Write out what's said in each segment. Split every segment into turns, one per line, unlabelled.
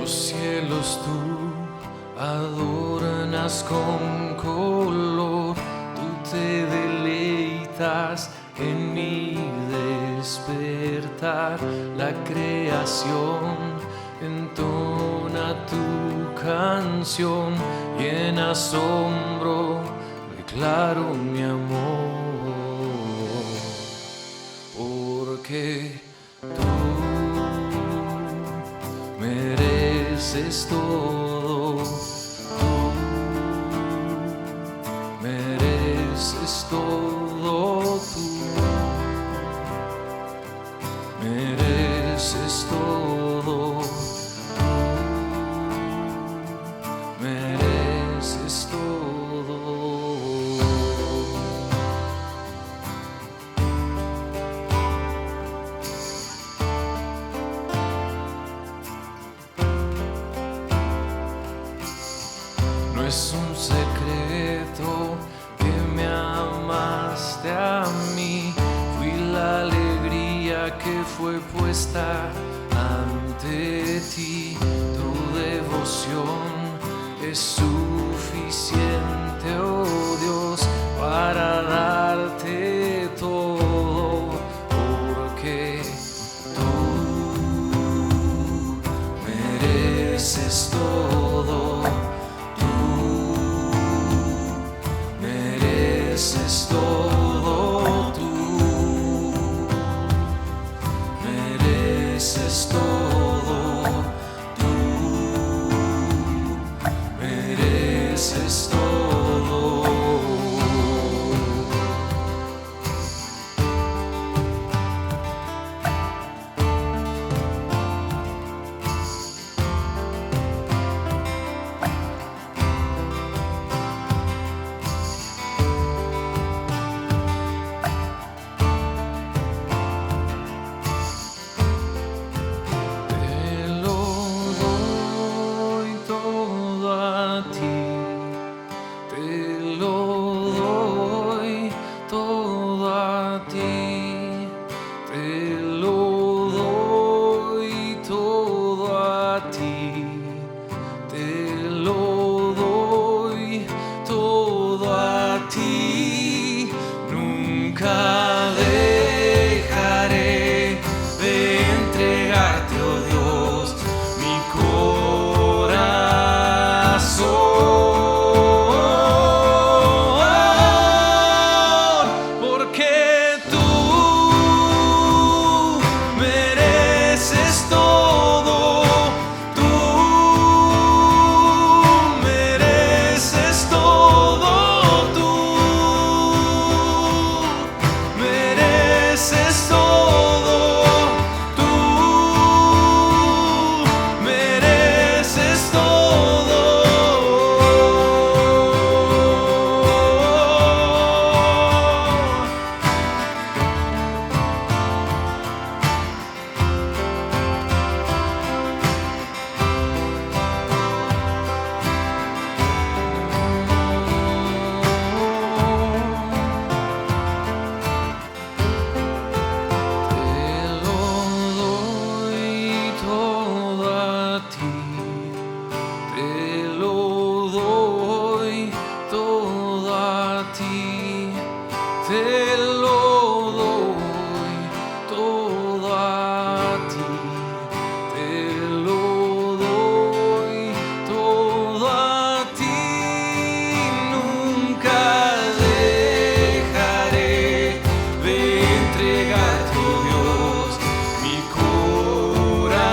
Los cielos tú adornas con color, tú te deleitas en mi despertar. La creación entona tu canción y en asombro declaro mi amor, porque tú mereces todo, tú mereces todo, tú mereces todo, tú mereces todo. No es un secreto que me amaste a mí, fui la alegría que fue puesta ante ti. Tu devoción es suficiente, oh Dios, para darte todo, porque tú mereces todo. Mereces todo, tú mereces todo, tú mereces todo. Nunca dejaré de entregarte, oh Dios, mi corazón, porque tú mereces todo, tú mereces todo. Mereces todo, tú mereces todo. Te lo doy todo a ti, te lo doy todo a ti. Nunca dejaré de entregarte, oh Dios, mi corazón,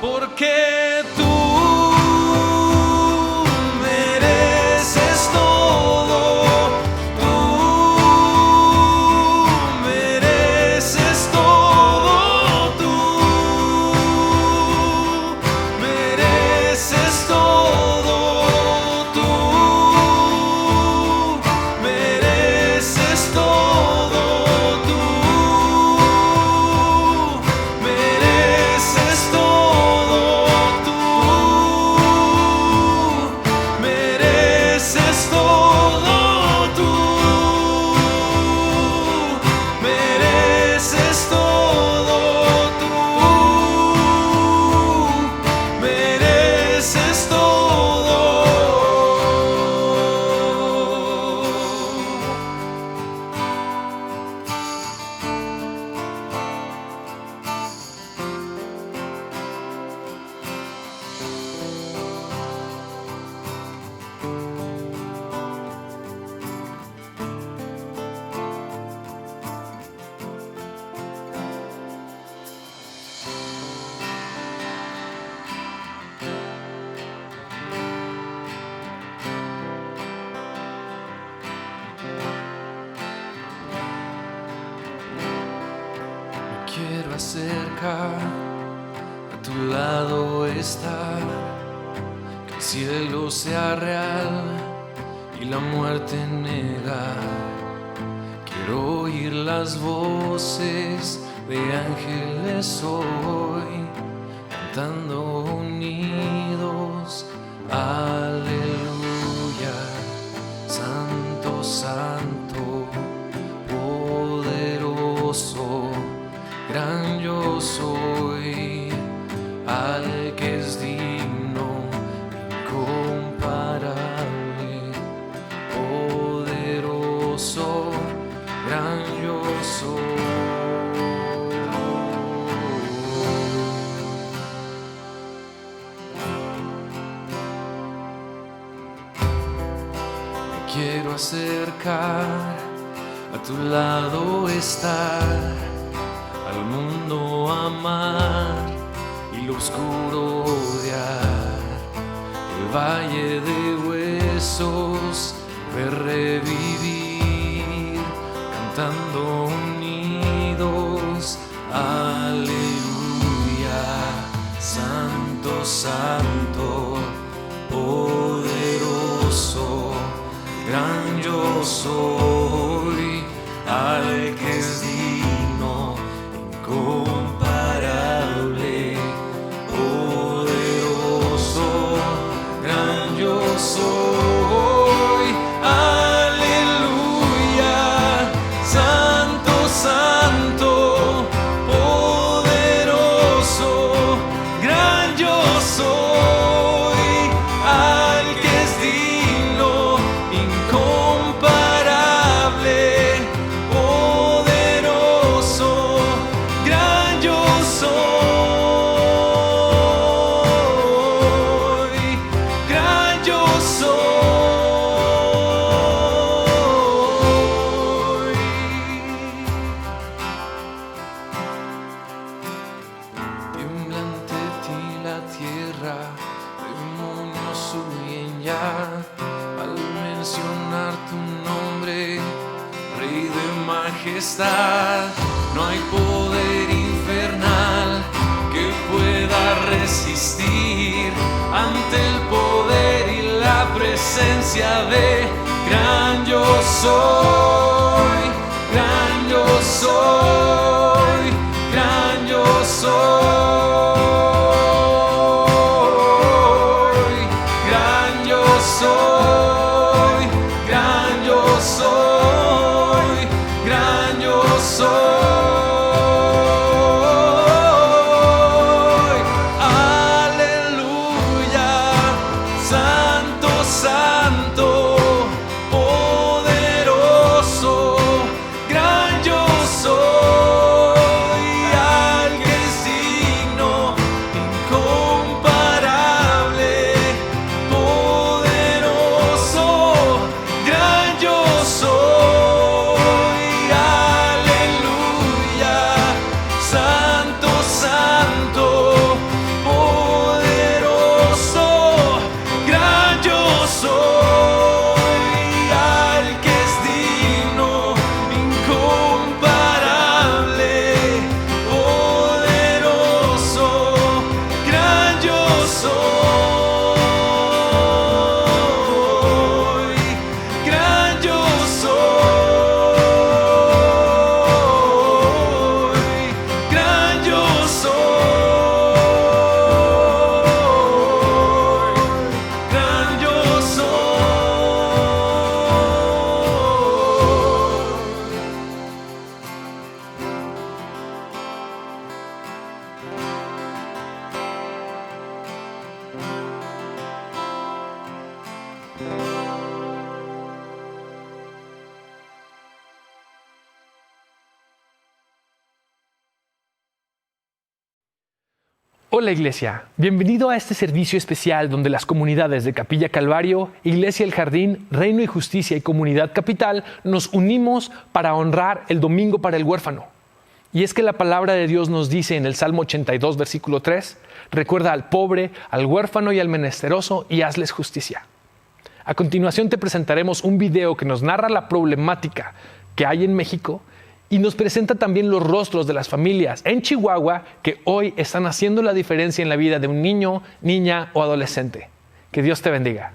porque tú acercar, a tu lado estar, que el cielo sea real y la muerte negar. Quiero oír las voces de ángeles hoy, cantando unidos, aleluya, santo, santo, poderoso, gran yo soy, al que es digno, incomparable, poderoso, gran yo soy. Me quiero acercar, a tu lado estar, al mundo amar y lo oscuro odiar, el valle de huesos ver revivir, cantando unidos, aleluya, santo, santo, poderoso, gran yo soy, al que es digno, incomparable, poderoso, gran yo soy, aleluya, santo, santo, poderoso, gran yo soy, al que es digno, incomparable, poderoso, gran yo soy, gran yo soy. Tiembla ante ti la tierra, demonios huyen ya al mencionar tu nombre, Rey de majestad. No hay poder infernal que pueda resistir ante el poder y la presencia de gran yo soy, gran yo soy, gran yo soy, gran yo soy, gran yo soy, gran yo soy, aleluya, santo, santo, poderoso, gran yo soy, al que es digno, incomparable, poderoso, gran yo soy, aleluya, santo, santo, poderoso, gran yo soy, al que es digno, incomparable, poderoso, gran yo soy, gran yo soy, gran yo soy, gran yo
Hola Iglesia, bienvenido a este servicio especial donde las comunidades de Capilla Calvario, Iglesia El Jardín, Reino y Justicia y Comunidad Capital nos unimos para honrar el Domingo para el Huérfano. Y es que la palabra de Dios nos dice en el Salmo 82, versículo 3, recuerda al pobre, al huérfano y al menesteroso y hazles justicia. A continuación te presentaremos un video que nos narra la problemática que hay en México y nos presenta también los rostros de las familias en Chihuahua que hoy están haciendo la diferencia en la vida de un niño, niña o adolescente. Que Dios te bendiga.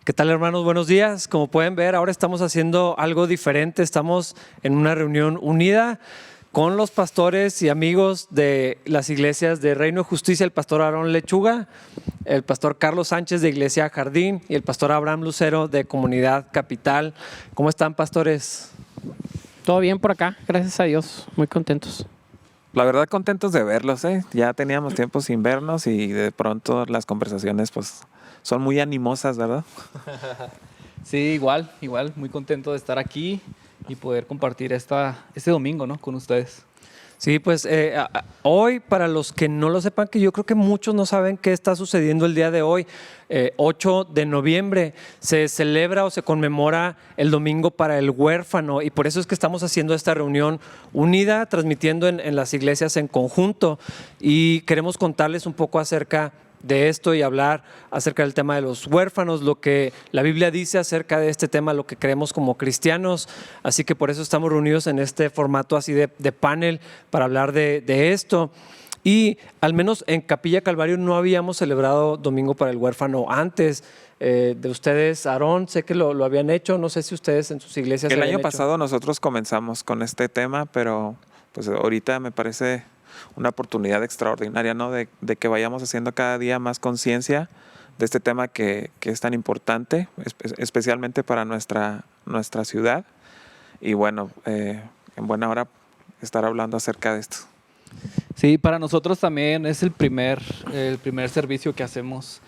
¿Qué tal, hermanos? Buenos días. Como pueden ver, ahora estamos haciendo algo diferente. Estamos en una reunión unida con los pastores y amigos de las iglesias de Reino de Justicia, el pastor Aarón Lechuga, el pastor Carlos Sánchez de Iglesia Jardín y el pastor Abraham Lucero de Comunidad Capital. ¿Cómo están, pastores?
Todo bien por acá, gracias a Dios, muy contentos.
La verdad, contentos de verlos, ¿eh? Ya teníamos tiempo sin vernos y de pronto las conversaciones pues son muy animosas, ¿verdad?
Sí, igual, muy contento de estar aquí y poder compartir este domingo, ¿no?, con ustedes.
Sí, pues hoy, para los que no lo sepan, que yo creo que muchos no saben qué está sucediendo el día de hoy, 8 de noviembre, se celebra o se conmemora el Domingo para el Huérfano, y por eso es que estamos haciendo esta reunión unida, transmitiendo en las iglesias en conjunto, y queremos contarles un poco acerca de esto y hablar acerca del tema de los huérfanos, lo que la Biblia dice acerca de este tema, lo que creemos como cristianos. Así que por eso estamos reunidos en este formato así de panel para hablar de esto. Y al menos en Capilla Calvario no habíamos celebrado Domingo para el Huérfano antes. De ustedes, Aarón, sé que lo habían hecho, no sé si ustedes en sus iglesias
El
habían
año
hecho.
pasado nosotros comenzamos con este tema, pero pues ahorita me parece una oportunidad extraordinaria, ¿no? De que vayamos haciendo cada día más conciencia de este tema que es tan importante, especialmente para nuestra ciudad. Y bueno, en buena hora estar hablando acerca de esto.
Sí, para nosotros también es el primer servicio que hacemos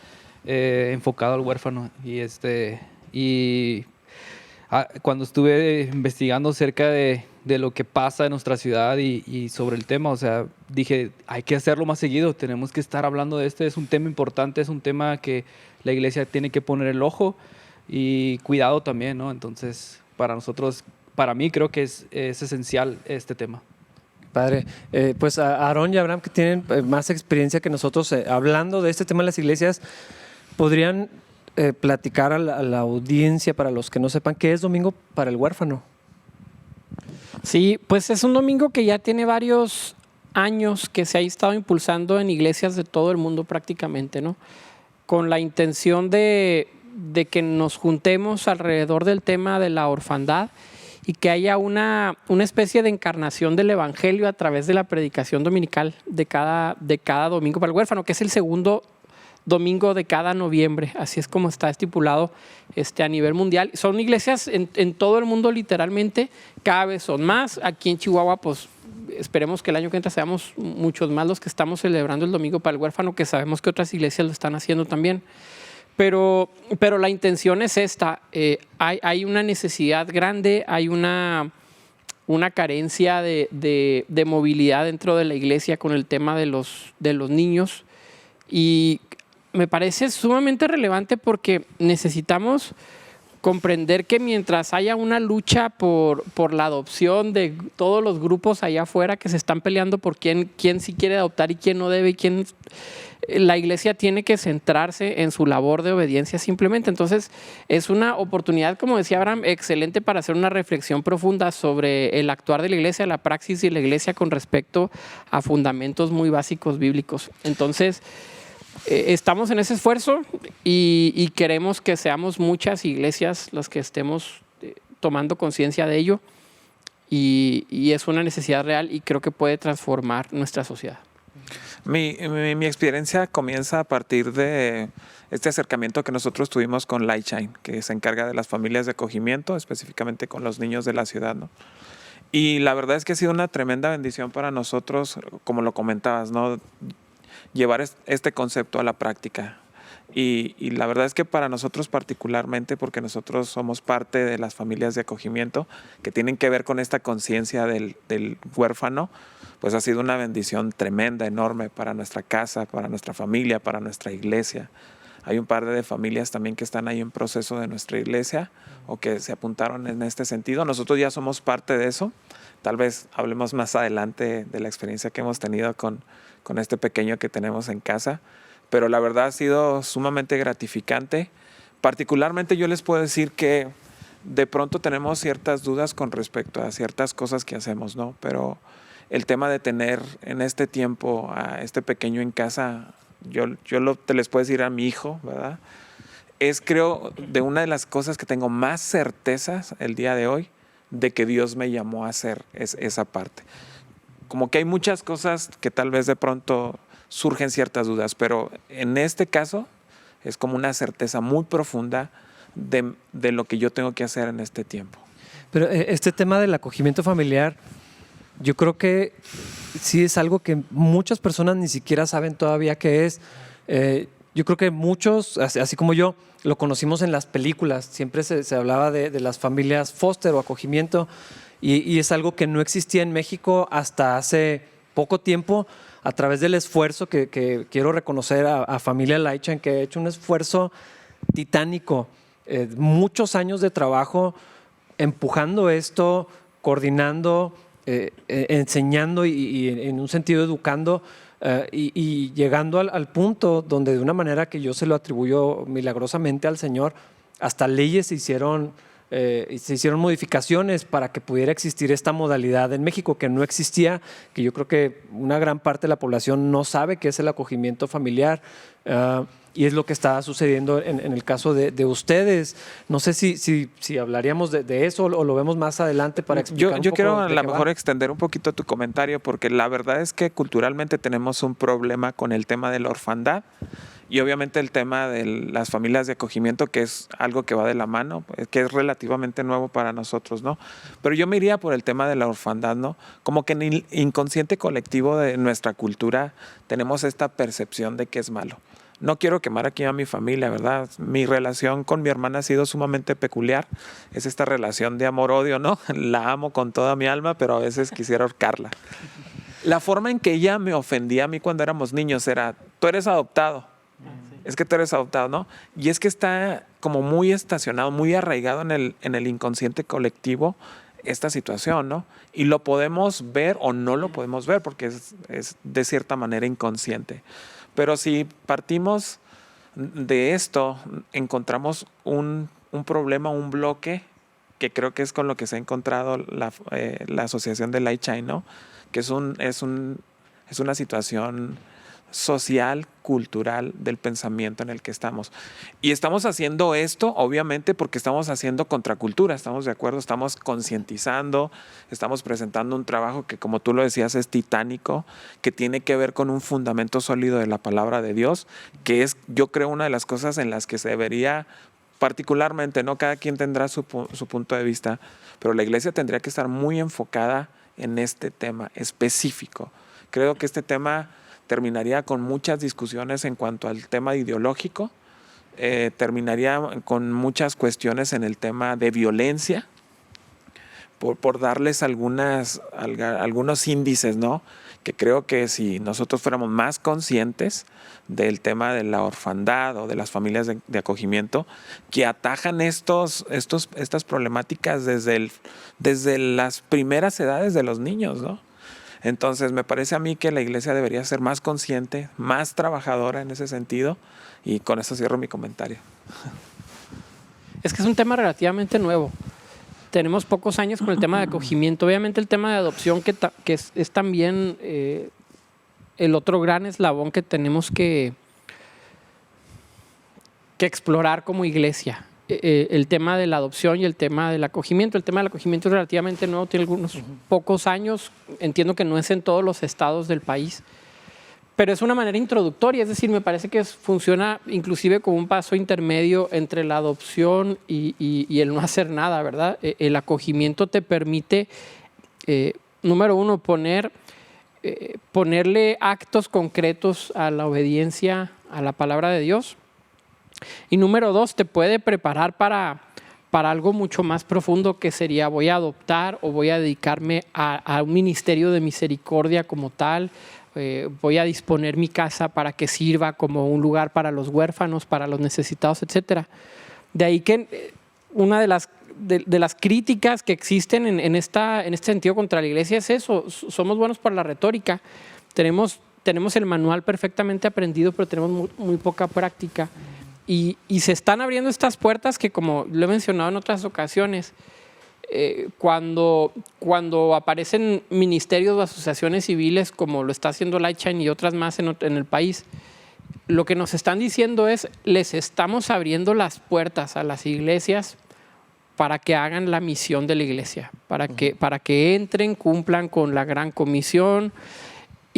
enfocado al huérfano. Cuando estuve investigando acerca de lo que pasa en nuestra ciudad y sobre el tema, o sea, dije, hay que hacerlo más seguido, tenemos que estar hablando de esto, es un tema importante, es un tema que la iglesia tiene que poner el ojo y cuidado también, ¿no? Entonces, para nosotros, para mí creo que es esencial este tema.
Padre, pues Aarón y Abraham, que tienen más experiencia que nosotros hablando de este tema en las iglesias, ¿podrían platicar a la audiencia, para los que no sepan, qué es Domingo para el Huérfano?
Sí, pues es un domingo que ya tiene varios años que se ha estado impulsando en iglesias de todo el mundo prácticamente, ¿no? Con la intención de que nos juntemos alrededor del tema de la orfandad y que haya una especie de encarnación del evangelio a través de la predicación dominical de cada Domingo para el Huérfano, que es el segundo domingo de cada noviembre. Así es como está estipulado a nivel mundial. Son iglesias en todo el mundo, literalmente, cada vez son más. Aquí en Chihuahua, pues esperemos que el año que entra seamos muchos más los que estamos celebrando el Domingo para el Huérfano, que sabemos que otras iglesias lo están haciendo también. Pero la intención es esta. Hay una necesidad grande, hay una carencia de movilidad dentro de la iglesia con el tema de los niños, y me parece sumamente relevante porque necesitamos comprender que mientras haya una lucha por la adopción de todos los grupos allá afuera que se están peleando por quién sí quiere adoptar y quién no debe, la iglesia tiene que centrarse en su labor de obediencia simplemente. Entonces es una oportunidad, como decía Abraham, excelente para hacer una reflexión profunda sobre el actuar de la iglesia, la praxis de la iglesia con respecto a fundamentos muy básicos bíblicos. Entonces estamos en ese esfuerzo y queremos que seamos muchas iglesias las que estemos tomando conciencia de ello y es una necesidad real y creo que puede transformar nuestra sociedad.
Mi experiencia comienza a partir de este acercamiento que nosotros tuvimos con Lightshine, que se encarga de las familias de acogimiento, específicamente con los niños de la ciudad, ¿no? Y la verdad es que ha sido una tremenda bendición para nosotros, como lo comentabas, ¿no? Llevar este concepto a la práctica. Y la verdad es que para nosotros particularmente, porque nosotros somos parte de las familias de acogimiento que tienen que ver con esta conciencia del huérfano, pues ha sido una bendición tremenda, enorme para nuestra casa, para nuestra familia, para nuestra iglesia. Hay un par de familias también que están ahí en proceso de nuestra iglesia o que se apuntaron en este sentido. Nosotros ya somos parte de eso. Tal vez hablemos más adelante de la experiencia que hemos tenido con este pequeño que tenemos en casa. Pero la verdad ha sido sumamente gratificante. Particularmente yo les puedo decir que de pronto tenemos ciertas dudas con respecto a ciertas cosas que hacemos, ¿no? Pero el tema de tener en este tiempo a este pequeño en casa, te les puedo decir a mi hijo, ¿verdad? Es creo de una de las cosas que tengo más certezas el día de hoy de que Dios me llamó a hacer esa parte. Como que hay muchas cosas que tal vez de pronto surgen ciertas dudas, pero en este caso es como una certeza muy profunda de lo que yo tengo que hacer en este tiempo.
Pero este tema del acogimiento familiar, yo creo que sí es algo que muchas personas ni siquiera saben todavía qué es. Yo creo que muchos, así como yo, lo conocimos en las películas. Siempre se hablaba de las familias foster o acogimiento y es algo que no existía en México hasta hace poco tiempo, a través del esfuerzo que quiero reconocer a Familia Lightshine, que ha hecho un esfuerzo titánico, muchos años de trabajo empujando esto, coordinando, enseñando y en un sentido educando y llegando al punto donde de una manera que yo se lo atribuyo milagrosamente al Señor, hasta leyes se hicieron modificaciones para que pudiera existir esta modalidad en México que no existía, que yo creo que una gran parte de la población no sabe qué es el acogimiento familiar y es lo que está sucediendo en el caso de ustedes. No sé si hablaríamos de eso o lo vemos más adelante para explicar
Yo quiero a lo mejor extender un poquito tu comentario porque la verdad es que culturalmente tenemos un problema con el tema de la orfandad. Y obviamente el tema de las familias de acogimiento, que es algo que va de la mano, que es relativamente nuevo para nosotros, ¿no? Pero yo me iría por el tema de la orfandad, ¿no? Como que en el inconsciente colectivo de nuestra cultura tenemos esta percepción de que es malo. No quiero quemar aquí a mi familia, ¿verdad? Mi relación con mi hermana ha sido sumamente peculiar. Es esta relación de amor-odio, ¿no? La amo con toda mi alma, pero a veces quisiera ahorcarla. La forma en que ella me ofendía a mí cuando éramos niños era, tú eres adoptado. Es que tú eres adoptado, ¿no? Y es que está como muy estacionado, muy arraigado en el inconsciente colectivo esta situación, ¿no? Y lo podemos ver o no lo podemos ver porque es de cierta manera inconsciente. Pero si partimos de esto, encontramos un problema, un bloque que creo que es con lo que se ha encontrado la asociación de Lightshine, ¿no? Que es una situación social, cultural del pensamiento en el que estamos. Y estamos haciendo esto, obviamente, porque estamos haciendo contracultura, estamos de acuerdo, estamos concientizando, estamos presentando un trabajo que, como tú lo decías, es titánico, que tiene que ver con un fundamento sólido de la palabra de Dios, que es, yo creo, una de las cosas en las que se debería, particularmente, ¿no? Cada quien tendrá su punto de vista, pero la iglesia tendría que estar muy enfocada en este tema específico. Creo que este tema terminaría con muchas discusiones en cuanto al tema ideológico, terminaría con muchas cuestiones en el tema de violencia, por darles algunos índices, ¿no? que creo que si nosotros fuéramos más conscientes del tema de la orfandad o de las familias de acogimiento, que atajan estas problemáticas desde las primeras edades de los niños, ¿no? Entonces me parece a mí que la iglesia debería ser más consciente, más trabajadora en ese sentido, y con eso cierro mi comentario.
Es que es un tema relativamente nuevo. Tenemos pocos años con el tema de acogimiento. Obviamente el tema de adopción, que es también el otro gran eslabón que tenemos que explorar como iglesia. El tema de la adopción y el tema del acogimiento. El tema del acogimiento es relativamente nuevo, tiene algunos pocos años. Entiendo que no es en todos los estados del país, pero es una manera introductoria. Es decir, me parece que funciona inclusive como un paso intermedio entre la adopción y el no hacer nada, ¿verdad? El acogimiento te permite, número uno, ponerle actos concretos a la obediencia a la palabra de Dios. Y número dos, te puede preparar para algo mucho más profundo, que sería: voy a adoptar o voy a dedicarme a un ministerio de misericordia como tal. Voy a disponer mi casa para que sirva como un lugar para los huérfanos, para los necesitados, etc. De ahí que una de las críticas que existen en este sentido contra la iglesia es eso: somos buenos para la retórica, tenemos el manual perfectamente aprendido, pero tenemos muy poca práctica. Y se están abriendo estas puertas que, como lo he mencionado en otras ocasiones, cuando aparecen ministerios o asociaciones civiles, como lo está haciendo Lightshine y otras más en el país, lo que nos están diciendo es: les estamos abriendo las puertas a las iglesias para que hagan la misión de la iglesia, para que entren, cumplan con la gran comisión.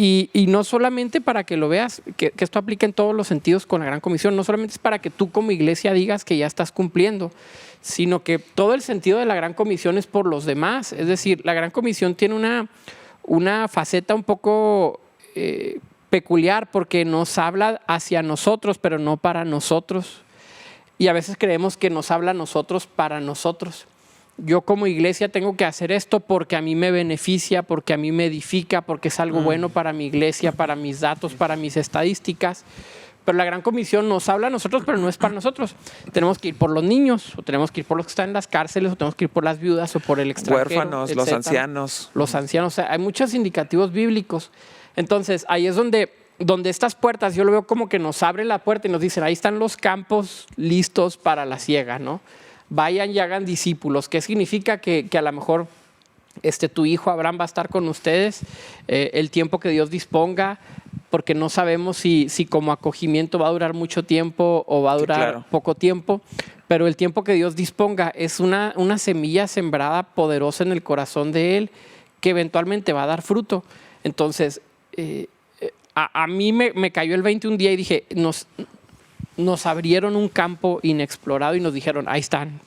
Y no solamente para que lo veas, que esto aplica en todos los sentidos con la gran comisión, no solamente es para que tú como iglesia digas que ya estás cumpliendo, sino que todo el sentido de la gran comisión es por los demás. Es decir, la gran comisión tiene una faceta un poco peculiar, porque nos habla hacia nosotros, pero no para nosotros. Y a veces creemos que nos habla a nosotros para nosotros. Yo como iglesia tengo que hacer esto porque a mí me beneficia, porque a mí me edifica, porque es algo bueno para mi iglesia, para mis datos, para mis estadísticas. Pero la gran comisión nos habla a nosotros, pero no es para nosotros. Tenemos que ir por los niños, o tenemos que ir por los que están en las cárceles, o tenemos que ir por las viudas, o por el extranjero,
huérfanos,
etcétera.
los ancianos.
Los ancianos. O sea, hay muchos indicativos bíblicos. Entonces, ahí es donde estas puertas, yo lo veo como que nos abren la puerta y nos dicen: ahí están los campos listos para la siega, ¿no? Vayan y hagan discípulos. ¿Qué significa? Que a lo mejor tu hijo Abraham va a estar con ustedes el tiempo que Dios disponga, porque no sabemos si como acogimiento va a durar mucho tiempo o va a durar poco tiempo, pero el tiempo que Dios disponga es una semilla sembrada poderosa en el corazón de Él, que eventualmente va a dar fruto. Entonces, a mí me cayó el 20 un día y dije: nos abrieron un campo inexplorado y nos dijeron: ahí están.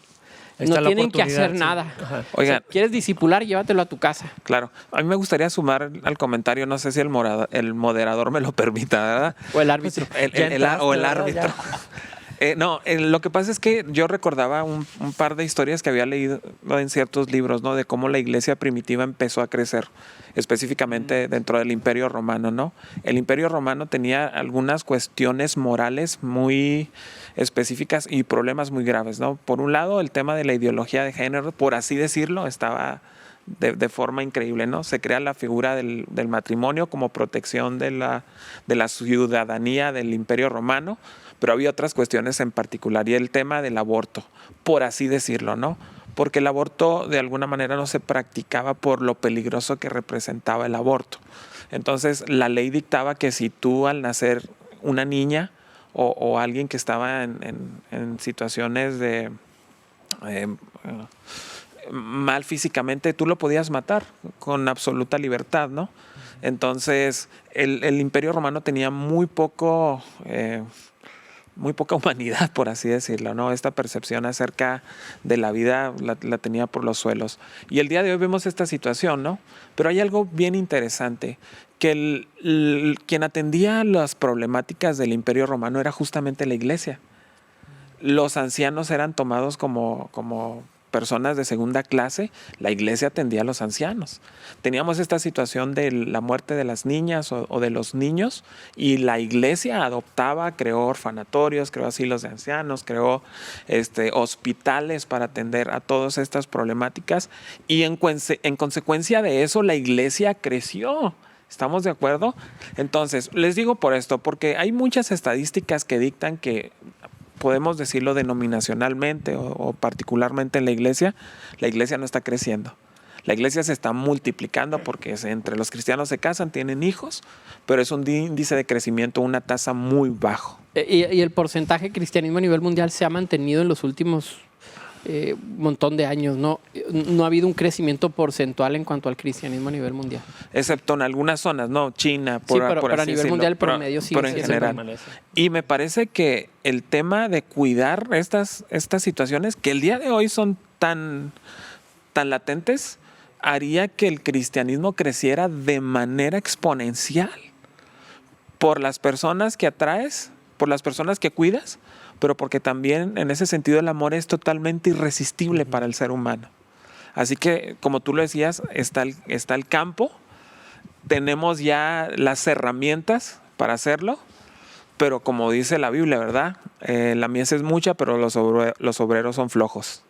No tienen que hacer nada.
Oigan,
o sea, ¿quieres discipular? Llévatelo a tu casa.
Claro. A mí me gustaría sumar al comentario, no sé si el moderador me lo permita, ¿verdad?
O el árbitro.
O el árbitro. Lo que pasa es que yo recordaba un par de historias que había leído en ciertos libros, ¿no? De cómo la iglesia primitiva empezó a crecer, específicamente dentro del Imperio Romano, ¿no? El Imperio Romano tenía algunas cuestiones morales muy específicas y problemas muy graves, ¿no? Por un lado, el tema de la ideología de género, por así decirlo, estaba de forma increíble, ¿no? Se crea la figura del matrimonio como protección de la ciudadanía del Imperio Romano, pero había otras cuestiones en particular, y el tema del aborto, por así decirlo, ¿no? Porque el aborto de alguna manera no se practicaba por lo peligroso que representaba el aborto. Entonces la ley dictaba que si tú, al nacer una niña o alguien que estaba en situaciones de mal físicamente, tú lo podías matar con absoluta libertad, ¿no? Entonces el Imperio Romano tenía muy poca humanidad, por así decirlo, ¿no? Esta percepción acerca de la vida la tenía por los suelos. Y el día de hoy vemos esta situación, ¿no? Pero hay algo bien interesante, que quien atendía las problemáticas del Imperio Romano era justamente la iglesia. Los ancianos eran tomados como personas de segunda clase, la iglesia atendía a los ancianos. Teníamos esta situación de la muerte de las niñas o de los niños, y la iglesia adoptaba, creó orfanatorios, creó asilos de ancianos, creó hospitales para atender a todas estas problemáticas, y en consecuencia de eso la iglesia creció. ¿Estamos de acuerdo? Entonces, les digo por esto, porque hay muchas estadísticas que dictan que, podemos decirlo denominacionalmente o particularmente en la iglesia no está creciendo. La iglesia se está multiplicando porque entre los cristianos se casan, tienen hijos, pero es un índice de crecimiento, una tasa muy bajo.
Y el porcentaje de cristianismo a nivel mundial se ha mantenido en los últimos montón de años, ¿no? No ha habido un crecimiento porcentual en cuanto al cristianismo a nivel mundial.
Excepto en algunas zonas, ¿no? China,
Sí, pero a nivel mundial el promedio sí.
Pero en general. Y me parece que el tema de cuidar estas situaciones, que el día de hoy son tan latentes, haría que el cristianismo creciera de manera exponencial por las personas que atraes, por las personas que cuidas, pero porque también en ese sentido el amor es totalmente irresistible para el ser humano. Así que, como tú lo decías, está el campo, tenemos ya las herramientas para hacerlo, pero como dice la Biblia, ¿verdad? La mies es mucha, pero los obreros son flojos.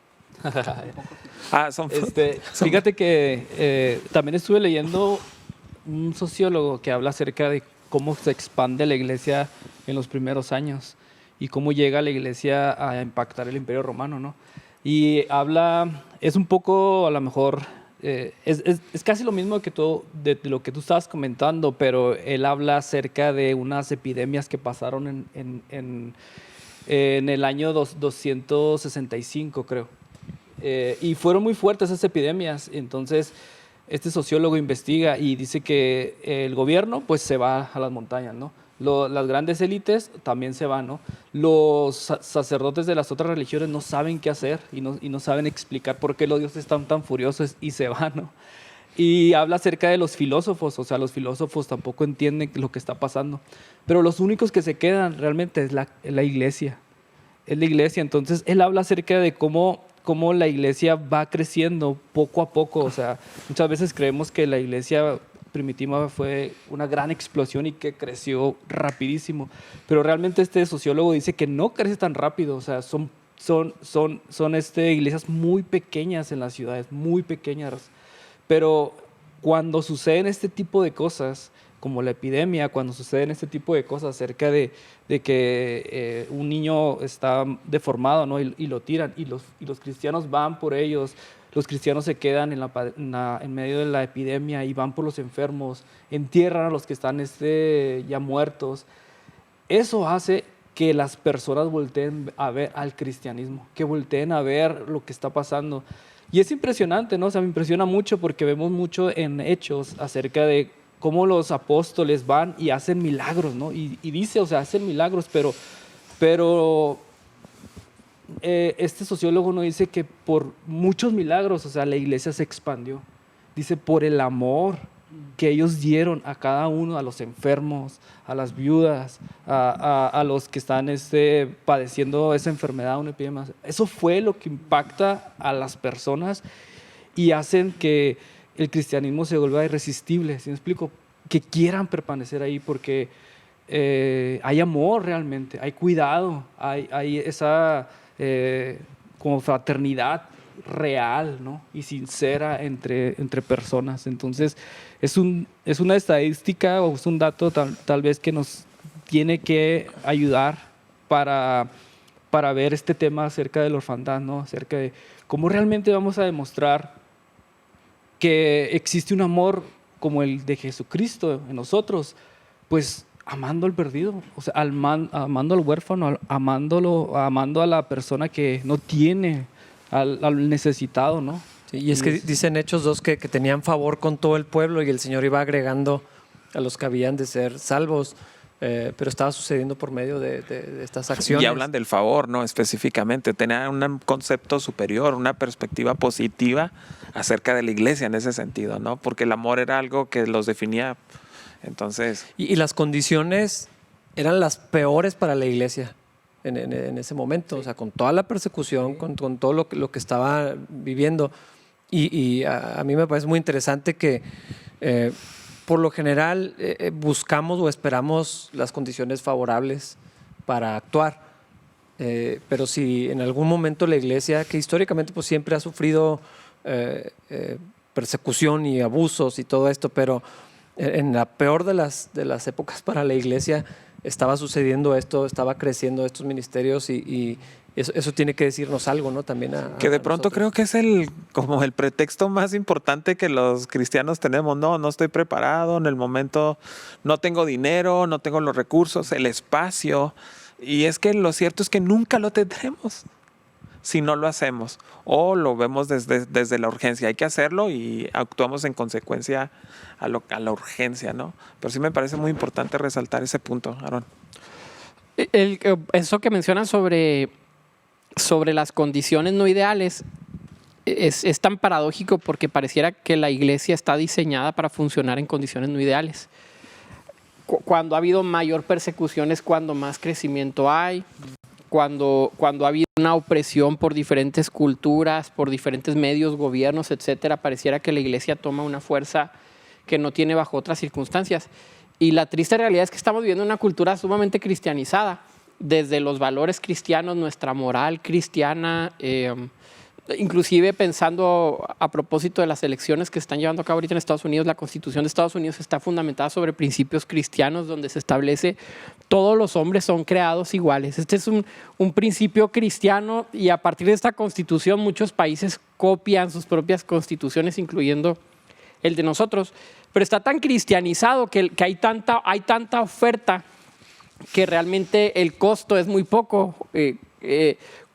Fíjate que también estuve leyendo un sociólogo que habla acerca de cómo se expande la iglesia en los primeros años y cómo llega la iglesia a impactar el Imperio Romano, ¿no? Y habla, es un poco, a lo mejor, es casi lo mismo que de lo que tú estabas comentando, pero él habla acerca de unas epidemias que pasaron en el año 265, creo. Y fueron muy fuertes esas epidemias. Entonces, este sociólogo investiga y dice que el gobierno pues se va a las montañas, ¿no? Las grandes élites también se van, ¿no? Los sacerdotes de las otras religiones no saben qué hacer y no saben explicar por qué los dioses están tan furiosos y se van, ¿no? Y habla acerca de los filósofos, o sea, los filósofos tampoco entienden lo que está pasando. Pero los únicos que se quedan realmente es la iglesia. Es la iglesia. Entonces, él habla acerca de cómo la iglesia va creciendo poco a poco. O sea, muchas veces creemos que la iglesia primitiva fue una gran explosión y que creció rapidísimo, pero realmente este sociólogo dice que no crece tan rápido. O sea, son iglesias muy pequeñas en las ciudades, muy pequeñas, pero cuando suceden este tipo de cosas, como la epidemia, cuando suceden este tipo de cosas acerca de que un niño está deformado, ¿no? y lo tiran, y los cristianos van por ellos. Los cristianos se quedan en medio de la epidemia y van por los enfermos, entierran a los que están ya muertos. Eso hace que las personas volteen a ver al cristianismo, que volteen a ver lo que está pasando. Y es impresionante, ¿no? O sea, me impresiona mucho porque vemos mucho en Hechos acerca de cómo los apóstoles van y hacen milagros, ¿no? Y dice, o sea, hacen milagros, pero este sociólogo no dice que por muchos milagros, o sea, la iglesia se expandió. Dice por el amor que ellos dieron a cada uno, a los enfermos, a las viudas, a los que están padeciendo esa enfermedad, una epidemia. Eso fue lo que impacta a las personas y hacen que el cristianismo se vuelva irresistible. ¿Sí me explico? Que quieran permanecer ahí porque hay amor realmente, hay cuidado, hay esa como fraternidad real, ¿no? Y sincera entre personas. Entonces, es una estadística o es un dato tal vez que nos tiene que ayudar para ver este tema acerca del orfandad, ¿no? Acerca de cómo realmente vamos a demostrar que existe un amor como el de Jesucristo en nosotros, pues amando al perdido, o sea, amando al huérfano, amando a la persona que no tiene, al necesitado, ¿no?
Sí, y es que dicen Hechos 2 que tenían favor con todo el pueblo y el Señor iba agregando a los que habían de ser salvos, pero estaba sucediendo por medio de estas acciones.
Y hablan del favor, ¿no? Específicamente, tenían un concepto superior, una perspectiva positiva acerca de la iglesia en ese sentido, ¿no? Porque el amor era algo que los definía. Entonces,
y las condiciones eran las peores para la iglesia. en ese momento, o sea, con toda la persecución, con todo lo que estaba viviendo. Y a mí me parece muy interesante que por lo general buscamos o esperamos las condiciones favorables para actuar. Pero si en algún momento la iglesia, que históricamente pues siempre ha sufrido persecución y abusos y todo esto, pero en la peor de las épocas para la iglesia estaba sucediendo esto, estaba creciendo estos ministerios y eso tiene que decirnos algo, ¿no? También
que de pronto
nosotros.
creo que es como el pretexto más importante que los cristianos tenemos. No estoy preparado, en el momento no tengo dinero, no tengo los recursos, el espacio. Y es que lo cierto es que nunca lo tendremos si no lo hacemos o lo vemos desde la urgencia. Hay que hacerlo y actuamos en consecuencia a la urgencia, ¿no? Pero sí me parece muy importante resaltar ese punto, Aarón.
Eso que mencionan sobre las condiciones no ideales es tan paradójico porque pareciera que la iglesia está diseñada para funcionar en condiciones no ideales. Cuando ha habido mayor persecución es cuando más crecimiento hay, cuando ha habido una opresión por diferentes culturas, por diferentes medios, gobiernos, etcétera, pareciera que la iglesia toma una fuerza que no tiene bajo otras circunstancias. Y la triste realidad es que estamos viviendo una cultura sumamente cristianizada, desde los valores cristianos, nuestra moral cristiana, inclusive pensando a propósito de las elecciones que están llevando a cabo ahorita en Estados Unidos, la Constitución de Estados Unidos está fundamentada sobre principios cristianos donde se establece todos los hombres son creados iguales. Este es un principio cristiano y a partir de esta Constitución muchos países copian sus propias constituciones, incluyendo el de nosotros. Pero está tan cristianizado que hay tanta oferta que realmente el costo es muy poco.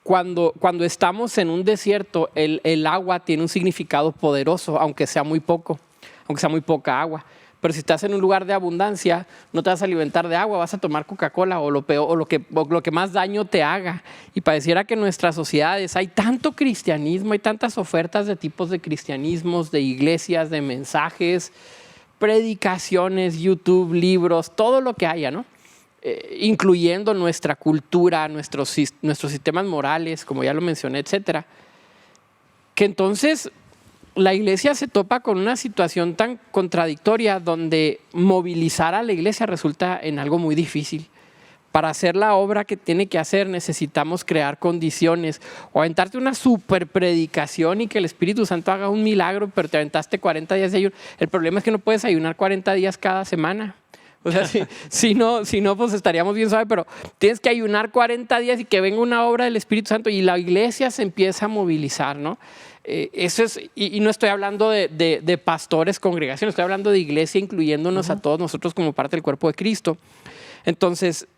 Cuando estamos en un desierto, el agua tiene un significado poderoso, aunque sea muy poca agua. Pero si estás en un lugar de abundancia, no te vas a alimentar de agua, vas a tomar Coca-Cola o lo que más daño te haga. Y pareciera que en nuestras sociedades hay tanto cristianismo, hay tantas ofertas de tipos de cristianismos, de iglesias, de mensajes, predicaciones, YouTube, libros, todo lo que haya, ¿no? Incluyendo nuestra cultura, nuestros sistemas morales, como ya lo mencioné, etcétera, que entonces la iglesia se topa con una situación tan contradictoria donde movilizar a la iglesia resulta en algo muy difícil. Para hacer la obra que tiene que hacer necesitamos crear condiciones o aventarte una super predicación y que el Espíritu Santo haga un milagro, pero te aventaste 40 días de ayuno. El problema es que no puedes ayunar 40 días cada semana. O sea, si no, pues estaríamos bien suave, pero tienes que ayunar 40 días y que venga una obra del Espíritu Santo y la iglesia se empieza a movilizar, ¿no? Eso es, y no estoy hablando de pastores, congregaciones, estoy hablando de iglesia, incluyéndonos a todos nosotros como parte del cuerpo de Cristo. Entonces,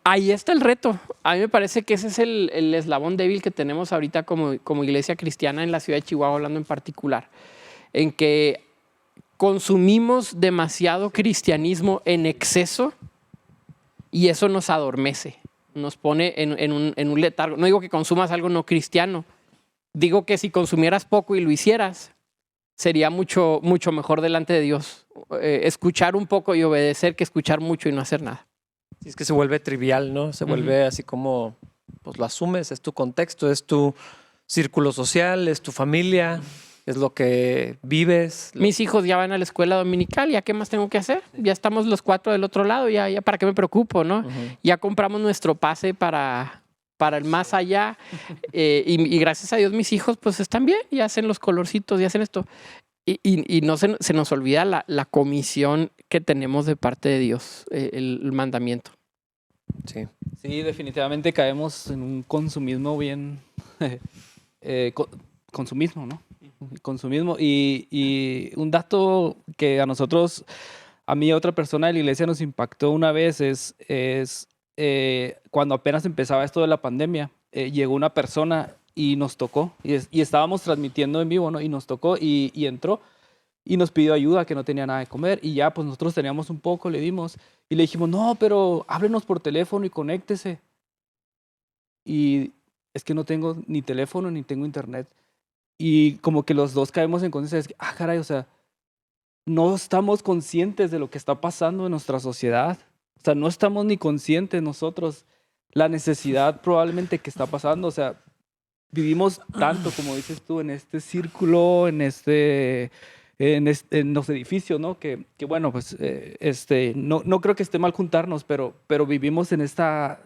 ahí está el reto. A mí me parece que ese es el eslabón débil que tenemos ahorita como iglesia cristiana en la ciudad de Chihuahua, hablando en particular, en que consumimos demasiado cristianismo en exceso y eso nos adormece, nos pone en un letargo. No digo que consumas algo no cristiano, digo que si consumieras poco y lo hicieras, sería mucho mejor delante de Dios. Escuchar un poco y obedecer que escuchar mucho y no hacer nada.
Sí, es que se vuelve trivial, ¿no? Se vuelve así como, pues lo asumes, es tu contexto, es tu círculo social, es tu familia, es lo que vives.
Mis hijos ya van a la escuela dominical, ¿ya qué más tengo que hacer? Ya estamos los 4 del otro lado, ya para qué me preocupo, ¿no? Ya compramos nuestro pase para el más allá y gracias a Dios mis hijos pues están bien y hacen los colorcitos y hacen esto. Y no se nos olvida la comisión que tenemos de parte de Dios, el mandamiento.
Sí.
Sí, definitivamente caemos en un consumismo bien... consumismo, ¿no? Consumismo. Y un dato que a mí y a otra persona de la iglesia nos impactó una vez es cuando apenas empezaba esto de la pandemia, llegó una persona y nos tocó, y estábamos transmitiendo en vivo, ¿no? Y nos tocó y entró y nos pidió ayuda, que no tenía nada de comer, y ya pues nosotros teníamos un poco, le dimos, y le dijimos, no, pero háblenos por teléfono y conéctese. Y es que no tengo ni teléfono ni tengo internet. Y como que los dos caemos en conciencia, es que, caray, o sea, no estamos conscientes de lo que está pasando en nuestra sociedad. O sea, no estamos ni conscientes nosotros la necesidad probablemente que está pasando. O sea, vivimos tanto, como dices tú, en este círculo, en los edificios, ¿no? Que bueno, pues no creo que esté mal juntarnos, pero vivimos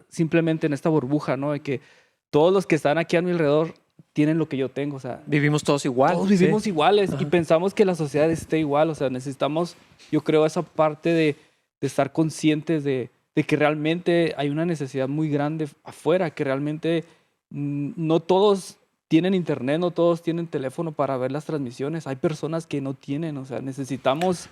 simplemente en esta burbuja, ¿no? De que todos los que están aquí a mi alrededor tienen lo que yo tengo, o sea,
Vivimos todos igual.
todos vivimos
sí.
iguales y pensamos que la sociedad esté igual, o sea, necesitamos, yo creo, esa parte de estar conscientes de que realmente hay una necesidad muy grande afuera, que realmente no todos tienen internet, no todos tienen teléfono para ver las transmisiones, hay personas que no tienen, o sea, necesitamos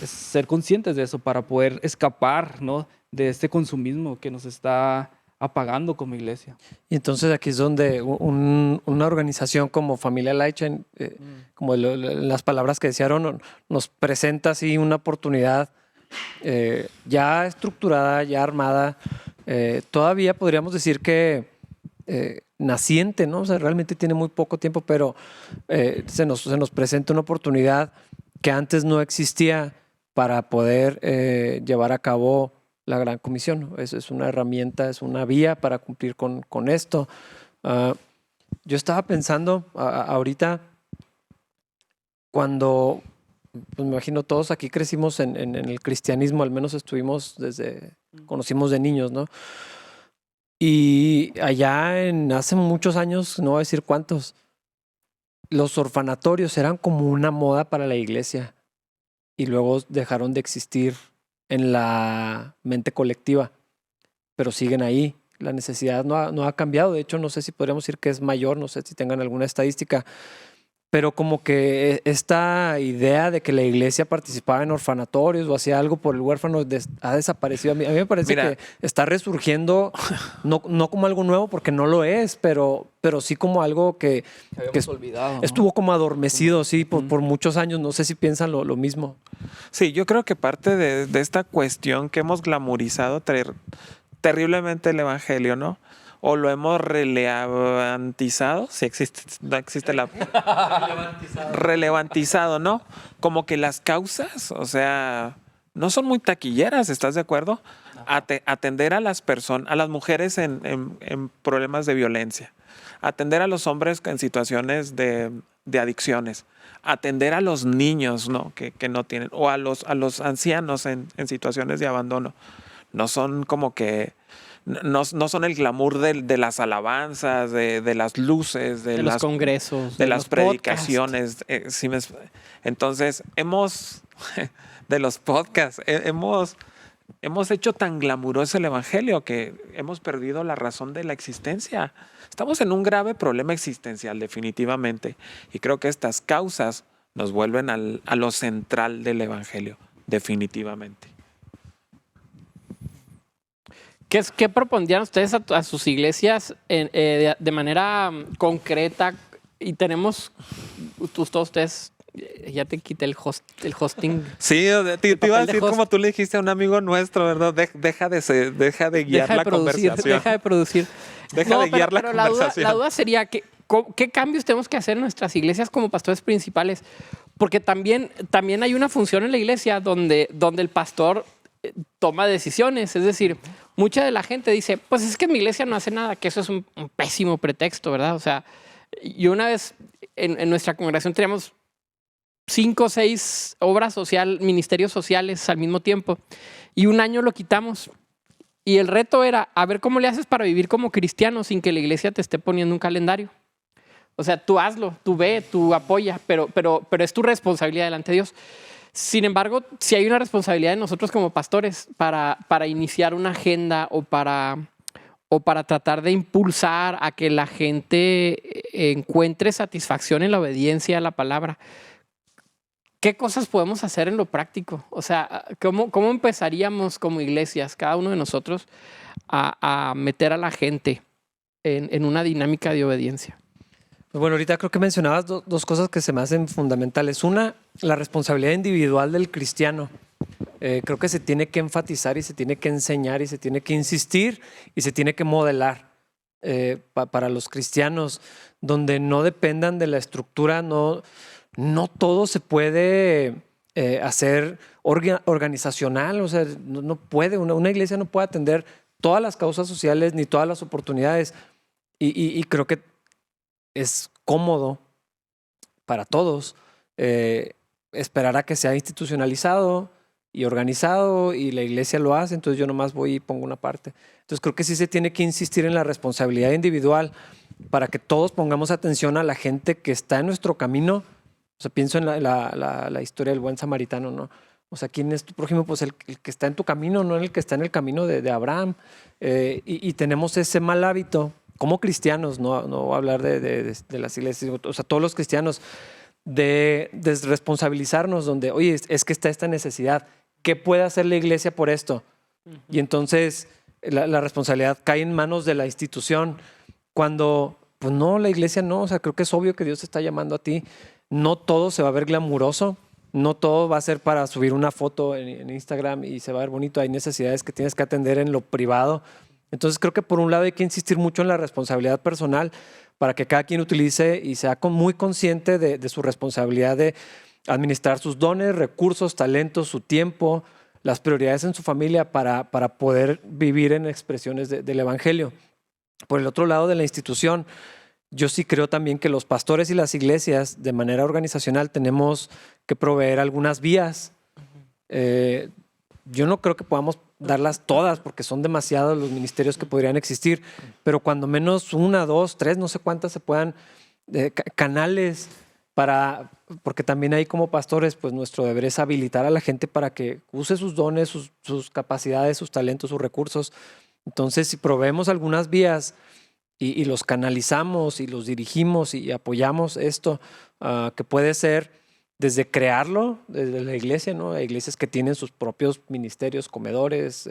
ser conscientes de eso para poder escapar, ¿no? De este consumismo que nos está apagando como iglesia.
Y entonces aquí es donde una organización como Familia Lightshine, como las palabras que decía Aaron, nos presenta así una oportunidad ya estructurada, ya armada. Todavía podríamos decir que naciente, ¿no? O sea, realmente tiene muy poco tiempo, pero se nos presenta una oportunidad que antes no existía para poder llevar a cabo la Gran Comisión. Es una herramienta, es una vía para cumplir con esto. Yo estaba pensando ahorita, cuando, pues me imagino todos aquí crecimos en el cristianismo, al menos conocimos de niños, ¿no? Y allá hace muchos años, no voy a decir cuántos, los orfanatorios eran como una moda para la iglesia y luego dejaron de existir en la mente colectiva, pero siguen ahí. La necesidad no ha cambiado. De hecho, no sé si podríamos decir que es mayor, no sé si tengan alguna estadística, pero como que esta idea de que la iglesia participaba en orfanatorios o hacía algo por el huérfano ha desaparecido. A mí me parece que está resurgiendo, no como algo nuevo, porque no lo es, pero sí como algo que
Olvidado, ¿no?
estuvo como adormecido, sí, por muchos años. No sé si piensan lo mismo.
Sí, yo creo que parte de esta cuestión que hemos glamorizado terriblemente el evangelio, ¿no? O lo hemos relevantizado, si existe, no existe la... relevantizado, ¿no? Como que las causas, o sea, no son muy taquilleras, ¿estás de acuerdo? Atender a las personas, a las mujeres en problemas de violencia, atender a los hombres en situaciones de adicciones, atender a los niños, ¿no? Que no tienen, o a los ancianos en situaciones de abandono. No son como que... No son el glamour de las alabanzas, de las luces, de
los congresos,
de las
los
predicaciones. Entonces, de los podcasts, hemos hecho tan glamuroso el evangelio que hemos perdido la razón de la existencia. Estamos en un grave problema existencial, definitivamente. Y creo que estas causas nos vuelven a lo central del evangelio, definitivamente.
¿Qué propondrían ustedes a sus iglesias de manera concreta? Y tenemos, todos ustedes, ya te quité el hosting.
Sí, te iba a decir como tú le dijiste a un amigo nuestro, ¿verdad? Deja de guiar la conversación.
Deja de producir.
Deja de guiar la conversación.
La duda sería que, ¿qué cambios tenemos que hacer en nuestras iglesias como pastores principales? Porque también hay una función en la iglesia donde el pastor toma decisiones. Es decir, mucha de la gente dice, pues es que mi iglesia no hace nada, que eso es un pésimo pretexto, ¿verdad? O sea, yo una vez en nuestra congregación teníamos 5 o 6 obras ministerios sociales al mismo tiempo, y un año lo quitamos. Y el reto era a ver cómo le haces para vivir como cristiano sin que la iglesia te esté poniendo un calendario. O sea, tú hazlo, tú ve, tú apoya, pero es tu responsabilidad delante de Dios. Sin embargo, si hay una responsabilidad de nosotros como pastores para iniciar una agenda o para tratar de impulsar a que la gente encuentre satisfacción en la obediencia a la palabra. ¿Qué cosas podemos hacer en lo práctico? O sea, ¿cómo empezaríamos como iglesias, cada uno de nosotros, a meter a la gente en una dinámica de obediencia?
Bueno, ahorita creo que mencionabas dos cosas que se me hacen fundamentales. Una, la responsabilidad individual del cristiano. Creo que se tiene que enfatizar y se tiene que enseñar y se tiene que insistir y se tiene que modelar para los cristianos, donde no dependan de la estructura. No todo se puede hacer organizacional. O sea, no puede, una iglesia no puede atender todas las causas sociales ni todas las oportunidades. Y creo que es cómodo para todos esperar a que sea institucionalizado y organizado y la iglesia lo hace, entonces yo nomás voy y pongo una parte. Entonces creo que sí se tiene que insistir en la responsabilidad individual para que todos pongamos atención a la gente que está en nuestro camino. O sea, pienso en la historia del buen samaritano, ¿no? O sea, ¿quién es tu prójimo? Pues el que está en tu camino, no el que está en el camino de Abraham. Y tenemos ese mal hábito, como cristianos, no voy a hablar de las iglesias, o sea, todos los cristianos, de desresponsabilizarnos, donde, oye, es que está esta necesidad. ¿Qué puede hacer la iglesia por esto? Y entonces la responsabilidad cae en manos de la institución, cuando, pues no, la iglesia no. O sea, creo que es obvio que Dios te está llamando a ti. No todo se va a ver glamuroso, no todo va a ser para subir una foto en Instagram y se va a ver bonito. Hay necesidades que tienes que atender en lo privado. Entonces creo que por un lado hay que insistir mucho en la responsabilidad personal para que cada quien utilice y sea muy consciente de su responsabilidad de administrar sus dones, recursos, talentos, su tiempo, las prioridades en su familia para poder vivir en expresiones del evangelio. Por el otro lado de la institución, yo sí creo también que los pastores y las iglesias de manera organizacional tenemos que proveer algunas vías. Yo no creo que podamos darlas todas porque son demasiados los ministerios que podrían existir, pero cuando menos 1, 2, 3, no sé cuántas se puedan, canales porque también ahí como pastores, pues nuestro deber es habilitar a la gente para que use sus dones, sus capacidades, sus talentos, sus recursos. Entonces, si proveemos algunas vías y los canalizamos y los dirigimos y apoyamos esto, que puede ser desde crearlo, desde la iglesia, ¿no? Hay iglesias que tienen sus propios ministerios, comedores,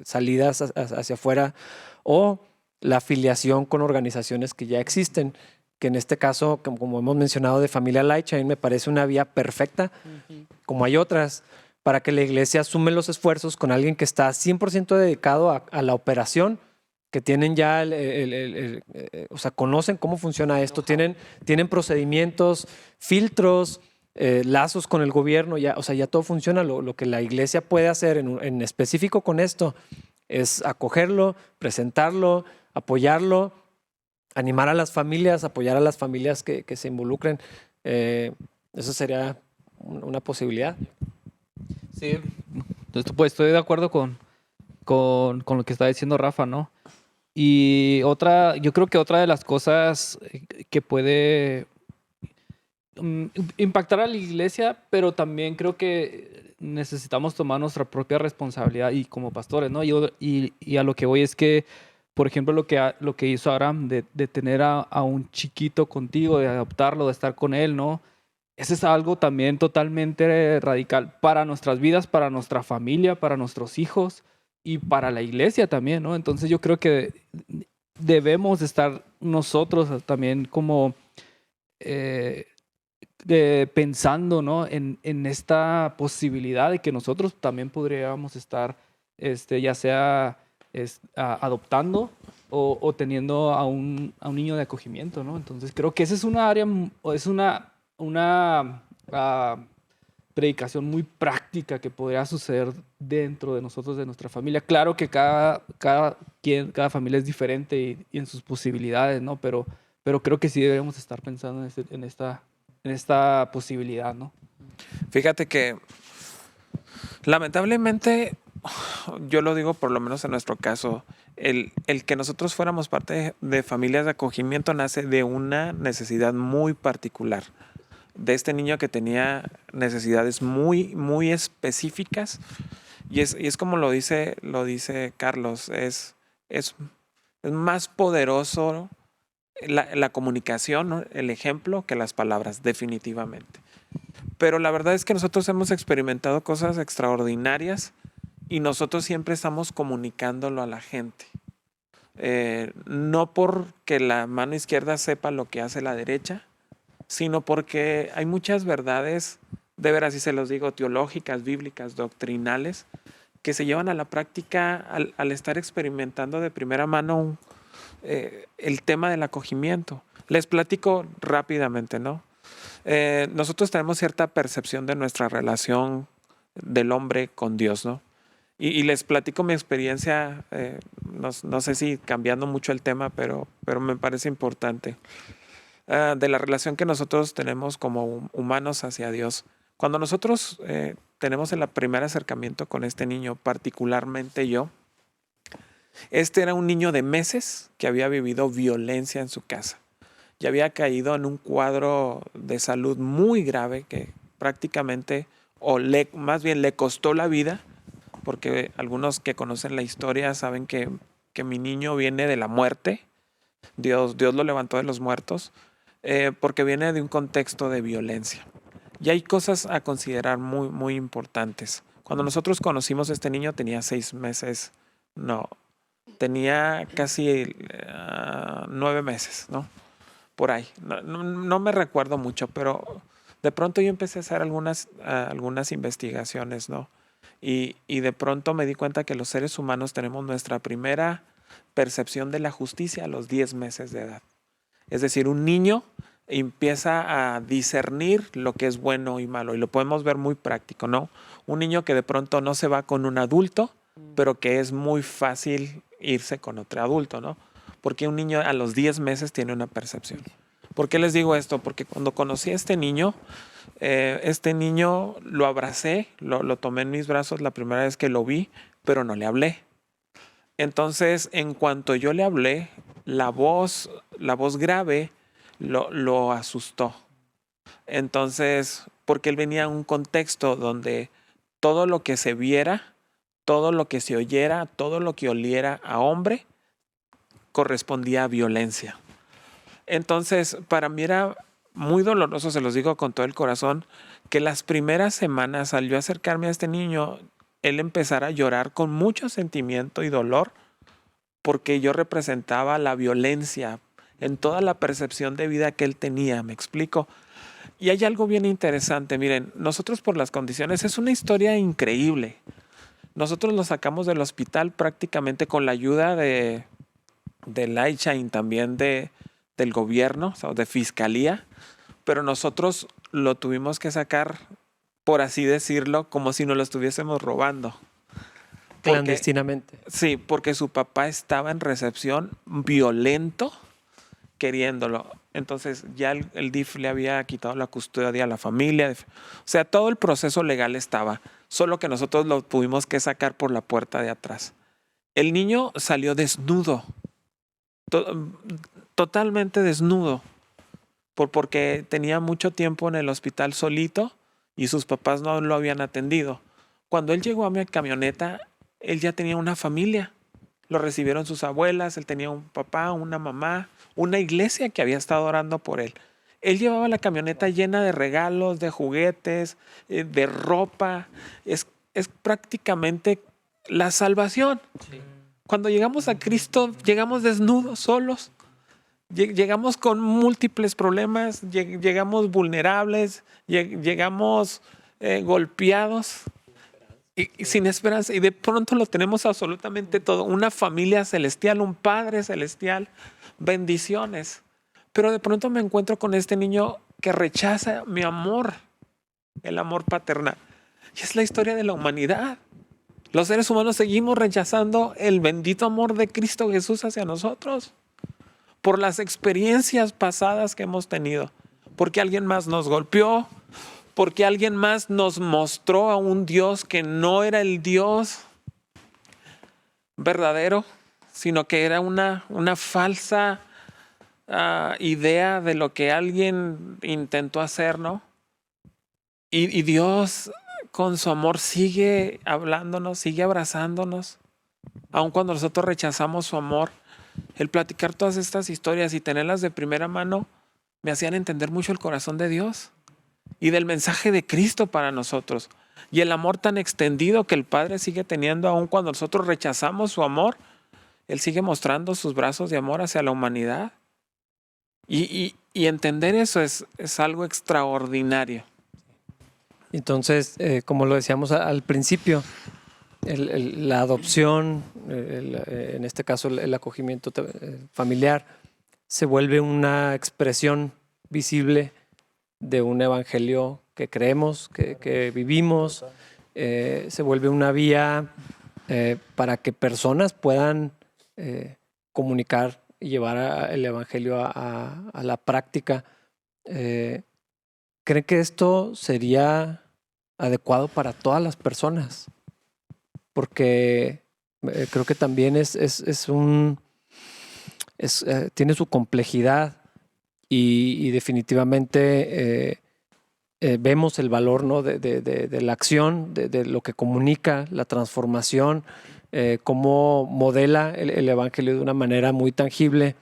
salidas hacia afuera, o la afiliación con organizaciones que ya existen, que en este caso, como hemos mencionado, de Familia Lightshine, me parece una vía perfecta, como hay otras, para que la iglesia asume los esfuerzos con alguien que está 100% dedicado a la operación, que tienen ya, o sea, conocen cómo funciona esto, tienen procedimientos, filtros, lazos con el gobierno, ya, o sea, ya todo funciona. Lo que la iglesia puede hacer en específico con esto es acogerlo, presentarlo, apoyarlo, animar a las familias, apoyar a las familias que se involucren. Eso sería una posibilidad.
Sí, pues estoy de acuerdo con lo que está diciendo Rafa, ¿no? Y yo creo que otra de las cosas que puede impactar a la iglesia, pero también creo que necesitamos tomar nuestra propia responsabilidad y como pastores, ¿no? Y a lo que voy es que, por ejemplo, lo que hizo Abraham de tener a un chiquito contigo, de adoptarlo, de estar con él, ¿no? Ese es algo también totalmente radical para nuestras vidas, para nuestra familia, para nuestros hijos y para la iglesia también, ¿no? Entonces yo creo que debemos estar nosotros también como pensando, ¿no? en esta posibilidad de que nosotros también podríamos estar, ya sea adoptando o teniendo a un niño de acogimiento, ¿no? Entonces creo que esa es una área, es una predicación muy práctica que podría suceder dentro de nosotros, de nuestra familia. Claro que cada familia es diferente y en sus posibilidades, ¿no? Pero creo que sí debemos estar pensando en esta posibilidad, ¿no?
Fíjate que lamentablemente, yo lo digo por lo menos en nuestro caso, el que nosotros fuéramos parte de familias de acogimiento nace de una necesidad muy particular, de este niño que tenía necesidades muy, muy específicas, y es como lo dice Carlos, es más poderoso la comunicación, ¿no? El ejemplo, que las palabras, definitivamente. Pero la verdad es que nosotros hemos experimentado cosas extraordinarias y nosotros siempre estamos comunicándolo a la gente. No porque la mano izquierda sepa lo que hace la derecha, sino porque hay muchas verdades, de veras, y se los digo, teológicas, bíblicas, doctrinales, que se llevan a la práctica al estar experimentando de primera mano el tema del acogimiento. Les platico rápidamente, ¿no? Nosotros tenemos cierta percepción de nuestra relación del hombre con Dios, ¿no? Y les platico mi experiencia no sé si cambiando mucho el tema, pero me parece importante. De la relación que nosotros tenemos como humanos hacia Dios. Cuando nosotros tenemos el primer acercamiento con este niño, particularmente yo, este era un niño de meses que había vivido violencia en su casa y había caído en un cuadro de salud muy grave que prácticamente, más bien le costó la vida, porque algunos que conocen la historia saben que mi niño viene de la muerte. Dios lo levantó de los muertos, porque viene de un contexto de violencia. Y hay cosas a considerar muy, muy importantes. Cuando nosotros conocimos a este niño tenía 6 meses, no, tenía casi 9 meses, ¿no? Por ahí. No me recuerdo mucho, pero de pronto yo empecé a hacer algunas investigaciones, ¿no? Y de pronto me di cuenta que los seres humanos tenemos nuestra primera percepción de la justicia a los 10 meses de edad. Es decir, un niño empieza a discernir lo que es bueno y malo, y lo podemos ver muy práctico, ¿no? Un niño que de pronto no se va con un adulto, pero que es muy fácil irse con otro adulto, ¿no? Porque un niño a los 10 meses tiene una percepción. ¿Por qué les digo esto? Porque cuando conocí a este niño lo abracé, lo tomé en mis brazos la primera vez que lo vi, pero no le hablé. Entonces, en cuanto yo le hablé, la voz grave lo asustó. Entonces, porque él venía en un contexto donde todo lo que se viera, todo lo que se oyera, todo lo que oliera a hombre, correspondía a violencia. Entonces, para mí era muy doloroso, se los digo con todo el corazón, que las primeras semanas al yo acercarme a este niño, él empezara a llorar con mucho sentimiento y dolor, porque yo representaba la violencia en toda la percepción de vida que él tenía, ¿me explico? Y hay algo bien interesante, miren, nosotros por las condiciones, es una historia increíble. Nosotros lo sacamos del hospital prácticamente con la ayuda de Laisha y también del gobierno, o sea, de fiscalía, pero nosotros lo tuvimos que sacar, por así decirlo, como si nos lo estuviésemos robando.
Clandestinamente.
Sí, porque su papá estaba en recepción violento, queriéndolo. Entonces ya el DIF le había quitado la custodia a la familia. O sea, todo el proceso legal estaba, solo que nosotros lo tuvimos que sacar por la puerta de atrás. El niño salió desnudo, totalmente desnudo, porque tenía mucho tiempo en el hospital solito y sus papás no lo habían atendido. Cuando él llegó a mi camioneta, él ya tenía una familia. Lo recibieron sus abuelas, él tenía un papá, una mamá, una iglesia que había estado orando por él. Él llevaba la camioneta llena de regalos, de juguetes, de ropa. Es prácticamente la salvación. Sí. Cuando llegamos a Cristo, llegamos desnudos, solos. Llegamos con múltiples problemas, llegamos vulnerables, llegamos golpeados. Y sin esperanza, y de pronto lo tenemos absolutamente todo, una familia celestial, un padre celestial, bendiciones, pero de pronto me encuentro con este niño que rechaza mi amor, el amor paternal, y es la historia de la humanidad. Los seres humanos seguimos rechazando el bendito amor de Cristo Jesús hacia nosotros, por las experiencias pasadas que hemos tenido, porque alguien más nos golpeó, porque alguien más nos mostró a un Dios que no era el Dios verdadero, sino que era una falsa idea de lo que alguien intentó hacer, ¿no? Y Dios con su amor sigue hablándonos, sigue abrazándonos, aun cuando nosotros rechazamos su amor. El platicar todas estas historias y tenerlas de primera mano me hacían entender mucho el corazón de Dios y del mensaje de Cristo para nosotros, y el amor tan extendido que el Padre sigue teniendo aun cuando nosotros rechazamos su amor. Él sigue mostrando sus brazos de amor hacia la humanidad, y entender eso es algo extraordinario.
Entonces, como lo decíamos al principio, la adopción, en este caso el acogimiento familiar, se vuelve una expresión visible de un evangelio que creemos, que vivimos. Se vuelve una vía para que personas puedan comunicar y llevar el evangelio a la práctica. ¿Creen que esto sería adecuado para todas las personas? Porque creo que también tiene su complejidad y definitivamente vemos el valor, ¿no? de la acción, de lo que comunica, la transformación, cómo modela el evangelio de una manera muy tangible.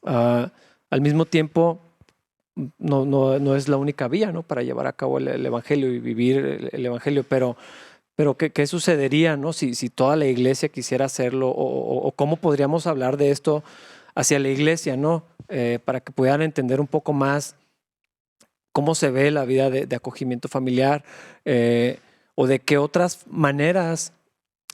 Al mismo tiempo, no es la única vía, ¿no? para llevar a cabo el evangelio y vivir el evangelio, pero ¿qué sucedería, ¿no? si toda la iglesia quisiera hacerlo? O cómo podríamos hablar de esto hacia la iglesia, ¿no? Para que puedan entender un poco más cómo se ve la vida de acogimiento familiar, o de qué otras maneras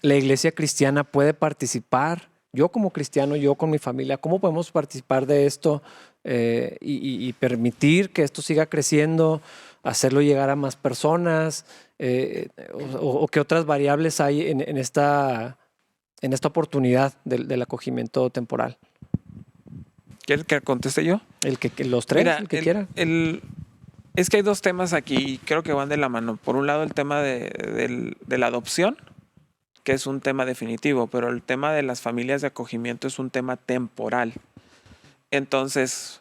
la iglesia cristiana puede participar. Yo como cristiano, yo con mi familia, ¿cómo podemos participar de esto y permitir que esto siga creciendo, hacerlo llegar a más personas? O qué otras variables hay en esta oportunidad del acogimiento temporal.
¿Quieres que conteste yo?
Los tres,
Mira,
el que quiera.
Es que hay dos temas aquí y creo que van de la mano. Por un lado, el tema de la adopción, que es un tema definitivo, pero el tema de las familias de acogimiento es un tema temporal. Entonces,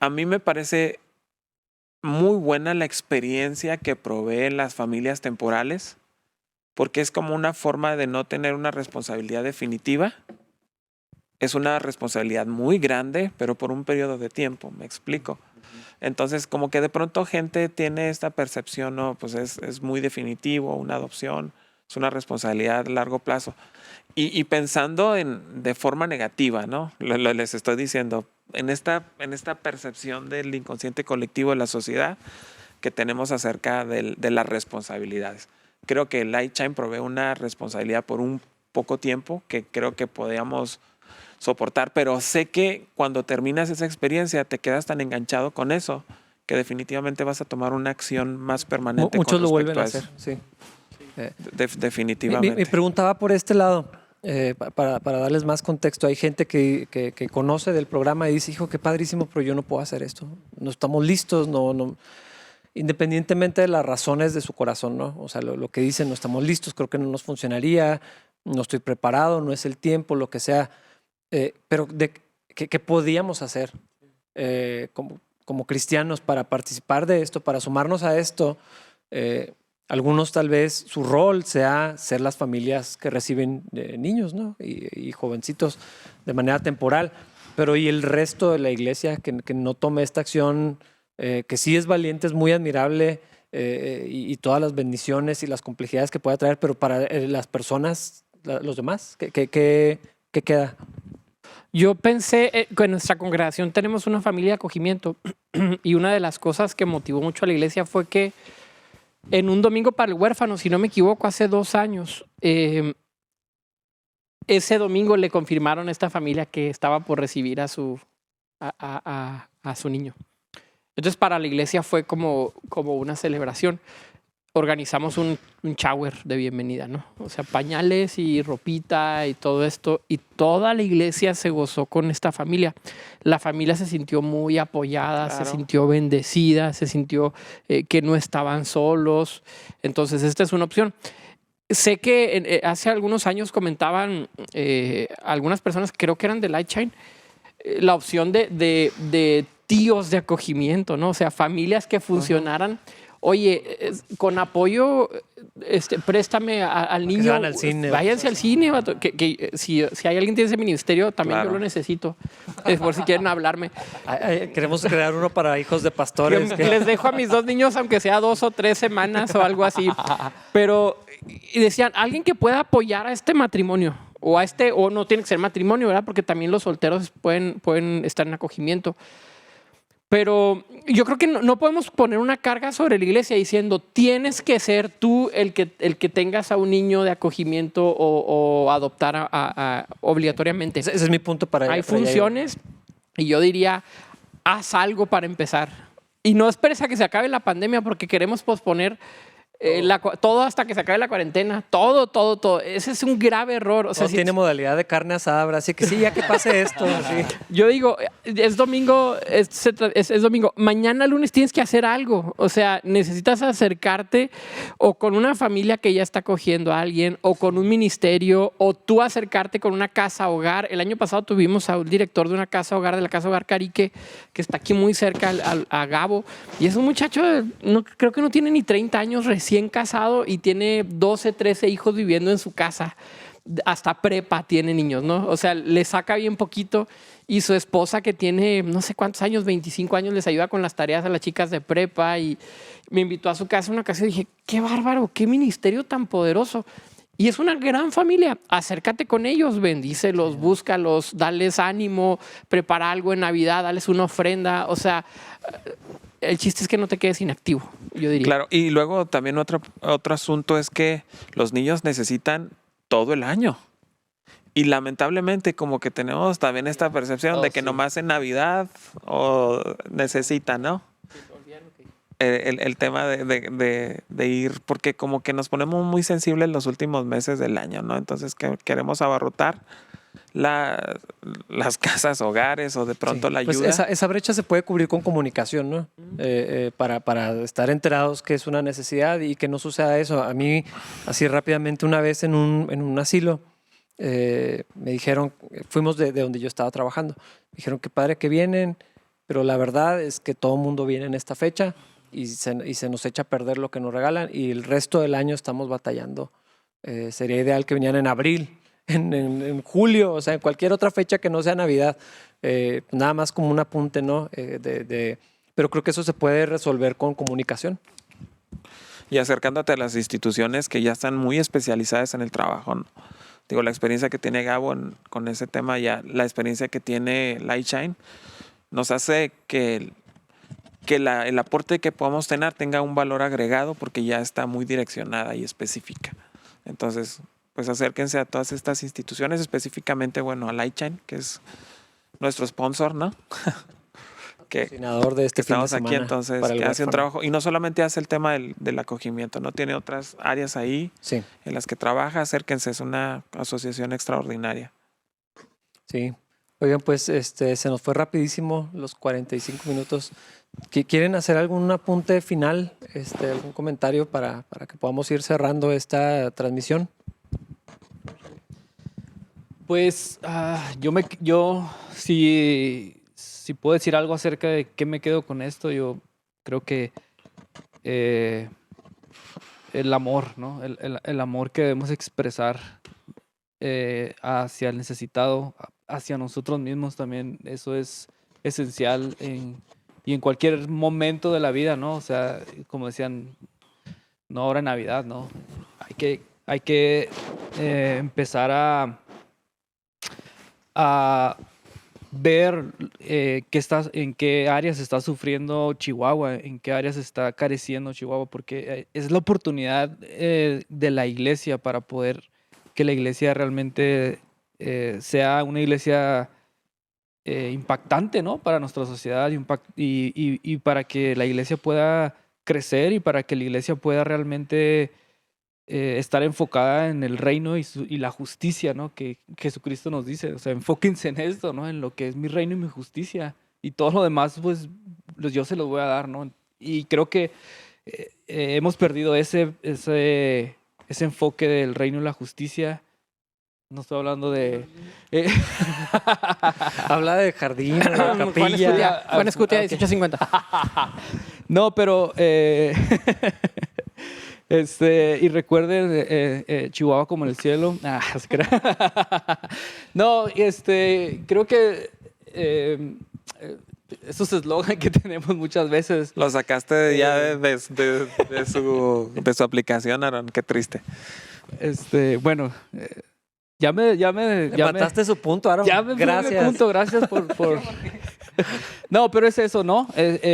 a mí me parece muy buena la experiencia que proveen las familias temporales, porque es como una forma de no tener una responsabilidad definitiva. Es una responsabilidad muy grande, pero por un periodo de tiempo, me explico. Entonces, como que de pronto gente tiene esta percepción, no, pues es muy definitivo, una adopción, es una responsabilidad a largo plazo. Y pensando de forma negativa, ¿no? Les estoy diciendo, en esta percepción del inconsciente colectivo de la sociedad que tenemos acerca de las responsabilidades. Creo que Lightshine provee una responsabilidad por un poco tiempo que creo que podíamos soportar, pero sé que cuando terminas esa experiencia te quedas tan enganchado con eso que definitivamente vas a tomar una acción más permanente.
Muchos
con
lo vuelven a
eso.
hacer, sí.
Definitivamente.
Me preguntaba por este lado, para darles más contexto. Hay gente que conoce del programa y dice, hijo, qué padrísimo, pero yo no puedo hacer esto. No estamos listos, no, independientemente de las razones de su corazón, ¿no? O sea, lo que dicen, no estamos listos, creo que no nos funcionaría, no estoy preparado, no es el tiempo, lo que sea. Pero ¿qué podíamos hacer como cristianos para participar de esto, para sumarnos a esto? Algunos tal vez su rol sea ser las familias que reciben niños, ¿no? y jovencitos de manera temporal, pero y el resto de la iglesia que no tome esta acción, que sí es valiente, es muy admirable, y todas las bendiciones y las complejidades que pueda traer, pero para las personas, los demás, ¿qué queda?
Yo pensé que en nuestra congregación tenemos una familia de acogimiento y una de las cosas que motivó mucho a la iglesia fue que en un domingo para el huérfano, si no me equivoco, hace 2 años, ese domingo le confirmaron a esta familia que estaba por recibir a su niño. Entonces para la iglesia fue como una celebración. Organizamos un shower de bienvenida, ¿no? O sea, pañales y ropita y todo esto. Y toda la iglesia se gozó con esta familia. La familia se sintió muy apoyada, claro. Se sintió bendecida, se sintió que no estaban solos. Entonces, esta es una opción. Sé que hace algunos años comentaban algunas personas, creo que eran de Lightshine, la opción de tíos de acogimiento, ¿no? O sea, familias que funcionaran. Oye, con apoyo, préstame al niño.
Al cine,
váyanse al cine. Que si hay alguien que tiene ese ministerio, también claro. Yo lo necesito. Por si quieren hablarme.
Queremos crear uno para hijos de pastores.
Les dejo a mis 2 niños, aunque sea 2 o 3 semanas o algo así. Pero y decían, alguien que pueda apoyar a este matrimonio. O no tiene que ser matrimonio, ¿verdad? Porque también los solteros pueden estar en acogimiento. Pero yo creo que no podemos poner una carga sobre la iglesia diciendo tienes que ser tú el que tengas a un niño de acogimiento o adoptar obligatoriamente.
Ese es mi punto para
Hay funciones y yo diría, haz algo para empezar. Y no esperes a que se acabe la pandemia porque queremos posponer todo hasta que se acabe la cuarentena, todo. Ese es un grave error. O sea,
Todo tiene modalidad de carne asada, ¿verdad? Así que sí, ya que pase esto. Sí.
yo digo, es domingo, es domingo. Mañana lunes tienes que hacer algo. O sea, necesitas acercarte o con una familia que ya está acogiendo a alguien, o con un ministerio, o tú acercarte con una casa hogar. El año pasado tuvimos a un director de una casa hogar, de la casa hogar Carique, que está aquí muy cerca a Gabo. Y es un muchacho, creo que no tiene ni 30 años, recién casado, y tiene 12, 13 hijos viviendo en su casa. Hasta prepa tiene niños, ¿no? O sea, le saca bien poquito, y su esposa, que tiene no sé cuántos años, 25 años, les ayuda con las tareas a las chicas de prepa, y me invitó a su casa una ocasión y dije, qué bárbaro, qué ministerio tan poderoso. Y es una gran familia. Acércate con ellos, bendícelos, búscalos, dales ánimo, prepara algo en Navidad, dales una ofrenda. O sea, el chiste es que no te quedes inactivo, yo diría.
Claro, y luego también otro asunto es que los niños necesitan todo el año. Y lamentablemente como que tenemos también esta percepción de que nomás en Navidad o necesitan, ¿no? El tema de ir, porque como que nos ponemos muy sensibles los últimos meses del año, ¿no? Entonces queremos abarrotar las casas, hogares, o de pronto la ayuda.
Pues esa brecha se puede cubrir con comunicación, ¿no? Para estar enterados que es una necesidad y que no suceda eso. A mí, así rápidamente, una vez en un asilo, me dijeron, fuimos de donde yo estaba trabajando, me dijeron que padre que vienen, pero la verdad es que todo el mundo viene en esta fecha y se nos echa a perder lo que nos regalan, y el resto del año estamos batallando. Sería ideal que vinieran en abril, en julio, o sea, en cualquier otra fecha que no sea Navidad. Nada más como un apunte, ¿no? Pero creo que eso se puede resolver con comunicación.
Y acercándote a las instituciones que ya están muy especializadas en el trabajo, ¿no? Digo, la experiencia que tiene Gabo con ese tema, ya la experiencia que tiene Lightshine, nos hace que el aporte que podamos tener tenga un valor agregado, porque ya está muy direccionada y específica. Entonces, pues acérquense a todas estas instituciones, específicamente, bueno, a Lightshine, que es nuestro sponsor, ¿no? que
Coordinador de este fin de
estamos aquí,
semana
entonces,
para el
que hace un
huérfano.
trabajo, y no solamente hace el tema del acogimiento, ¿no? Tiene otras áreas ahí
Sí,
en las que trabaja. Acérquense, es una asociación extraordinaria.
sí. Oigan, pues se nos fue rapidísimo los 45 minutos. ¿Quieren hacer algún apunte final, algún comentario para que podamos ir cerrando esta transmisión?
Pues yo si puedo decir algo acerca de qué me quedo con esto, yo creo que el amor, ¿no? El amor que debemos expresar hacia el necesitado, hacia nosotros mismos también, eso es esencial y en cualquier momento de la vida, ¿no? O sea, como decían, no ahora en Navidad, ¿no? Hay que empezar a ver en qué áreas está sufriendo Chihuahua, en qué áreas está careciendo Chihuahua, porque es la oportunidad de la iglesia para poder que la iglesia realmente sea una iglesia impactante, ¿no? Para nuestra sociedad y para que la iglesia pueda crecer y para que la iglesia pueda realmente estar enfocada en el reino y la justicia, ¿no? Que Jesucristo nos dice. O sea, enfóquense en esto, ¿no? En lo que es mi reino y mi justicia. Y todo lo demás, pues yo se los voy a dar, ¿no? Y creo que hemos perdido ese enfoque del reino y la justicia. No estoy hablando de...
Habla de jardín, de capilla.
Juan Escutia, 1850.
No, pero... y recuerden Chihuahua como el cielo. No, creo que esos eslogan que tenemos muchas veces.
Lo sacaste ya de su aplicación, Aaron. Qué triste.
Bueno, ya me
Mataste su punto, Aaron.
Ya me
gracias.
Mi punto, gracias por... No, pero es eso, ¿no?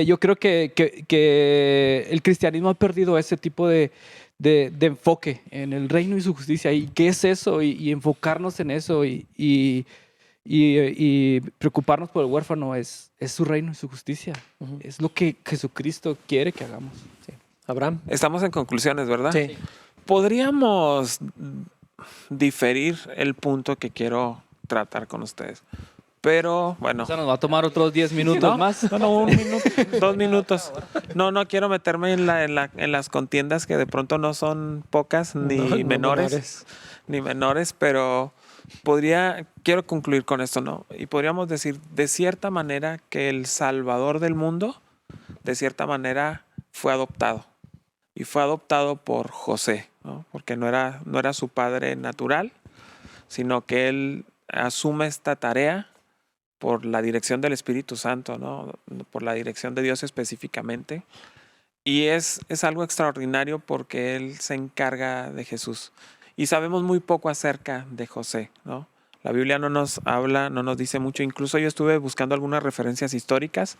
Yo creo que el cristianismo ha perdido ese tipo de enfoque en el reino y su justicia. ¿Y qué es eso? Y enfocarnos en eso y preocuparnos por el huérfano es su reino y su justicia. Es lo que Jesucristo quiere que hagamos.
Sí. Abraham.
Estamos en conclusiones, ¿verdad?
Sí.
Podríamos diferir el punto que quiero tratar con ustedes. Pero bueno.
O sea, nos va a tomar otros 10 minutos más.
No, 1 minuto, 2 minutos. No quiero meterme en las contiendas que de pronto no son pocas ni menores, pero quiero concluir con esto, ¿no? Y podríamos decir, de cierta manera, que el Salvador del mundo, de cierta manera, fue adoptado. Y fue adoptado por José, ¿no? Porque no era su padre natural, sino que él asume esta tarea por la dirección del Espíritu Santo, ¿no? Por la dirección de Dios específicamente. Y es algo extraordinario porque Él se encarga de Jesús. Y sabemos muy poco acerca de José, ¿no? La Biblia no nos habla, no nos dice mucho. Incluso yo estuve buscando algunas referencias históricas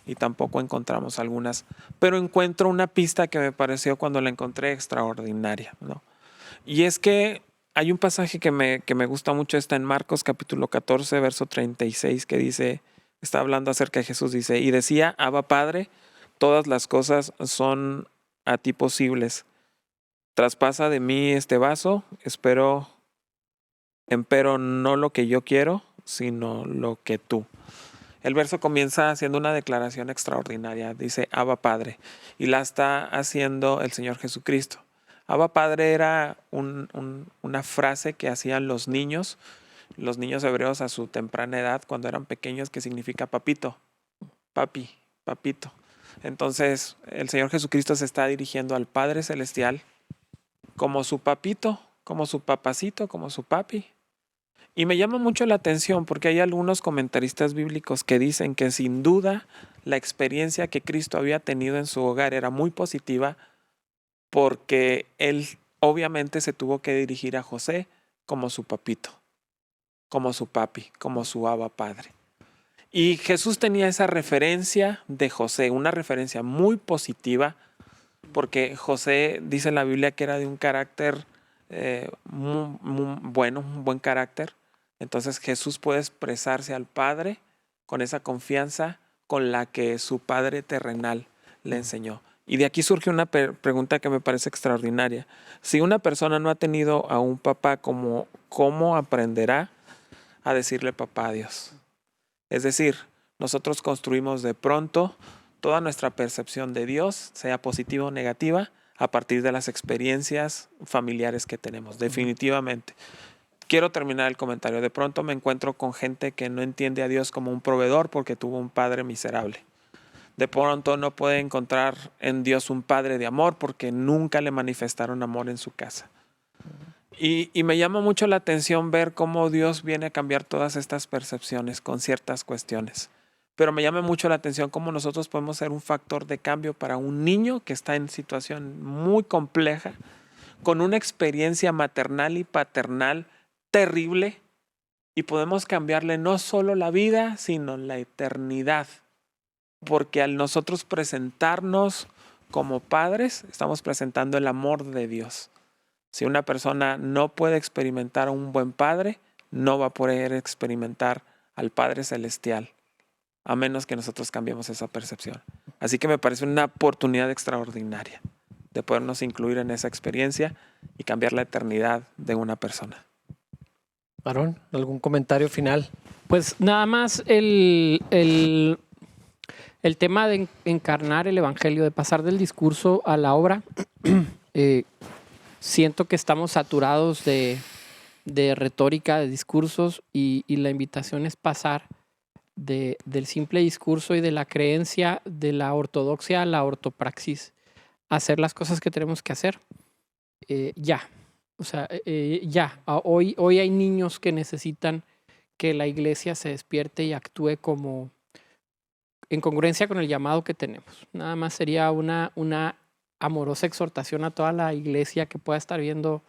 y tampoco encontramos algunas. Pero encuentro una pista que me pareció, cuando la encontré, extraordinaria, ¿no? Y es que hay un pasaje que me gusta mucho, está en Marcos capítulo 14, verso 36, que dice, está hablando acerca de Jesús, dice, y decía, Abba Padre, todas las cosas son a ti posibles. Traspasa de mí este vaso, empero no lo que yo quiero, sino lo que tú. El verso comienza haciendo una declaración extraordinaria, dice Abba Padre, y la está haciendo el Señor Jesucristo. Abba Padre era una frase que hacían los niños hebreos a su temprana edad, cuando eran pequeños, que significa papito, papi, papito. Entonces el Señor Jesucristo se está dirigiendo al Padre Celestial como su papito, como su papacito, como su papi. Y me llama mucho la atención porque hay algunos comentaristas bíblicos que dicen que sin duda la experiencia que Cristo había tenido en su hogar era muy positiva, porque Él obviamente se tuvo que dirigir a José como su papito, como su papi, como su Abba Padre. Y Jesús tenía esa referencia de José, una referencia muy positiva, porque José, dice en la Biblia, que era de un carácter muy bueno, un buen carácter. Entonces Jesús puede expresarse al Padre con esa confianza con la que su Padre terrenal le enseñó. Y de aquí surge una pregunta que me parece extraordinaria. Si una persona no ha tenido a un papá, ¿cómo aprenderá a decirle papá a Dios? Es decir, nosotros construimos de pronto toda nuestra percepción de Dios, sea positiva o negativa, a partir de las experiencias familiares que tenemos, definitivamente. Quiero terminar el comentario. De pronto me encuentro con gente que no entiende a Dios como un proveedor porque tuvo un padre miserable. De pronto no puede encontrar en Dios un padre de amor porque nunca le manifestaron amor en su casa. Y me llama mucho la atención ver cómo Dios viene a cambiar todas estas percepciones con ciertas cuestiones. Pero me llama mucho la atención cómo nosotros podemos ser un factor de cambio para un niño que está en situación muy compleja, con una experiencia maternal y paternal terrible, y podemos cambiarle no solo la vida, sino la eternidad. Porque al nosotros presentarnos como padres, estamos presentando el amor de Dios. Si una persona no puede experimentar a un buen padre, no va a poder experimentar al Padre Celestial, a menos que nosotros cambiemos esa percepción. Así que me parece una oportunidad extraordinaria de podernos incluir en esa experiencia y cambiar la eternidad de una persona.
Aarón, ¿algún comentario final?
Pues nada más el tema de encarnar el evangelio, de pasar del discurso a la obra. Siento que estamos saturados de retórica, de discursos, y la invitación es pasar del simple discurso y de la creencia de la ortodoxia a la ortopraxis, hacer las cosas que tenemos que hacer. Ya. O sea, ya. Hoy hay niños que necesitan que la iglesia se despierte y actúe como en congruencia con el llamado que tenemos. Nada más sería una amorosa exhortación a toda la iglesia que pueda estar viendo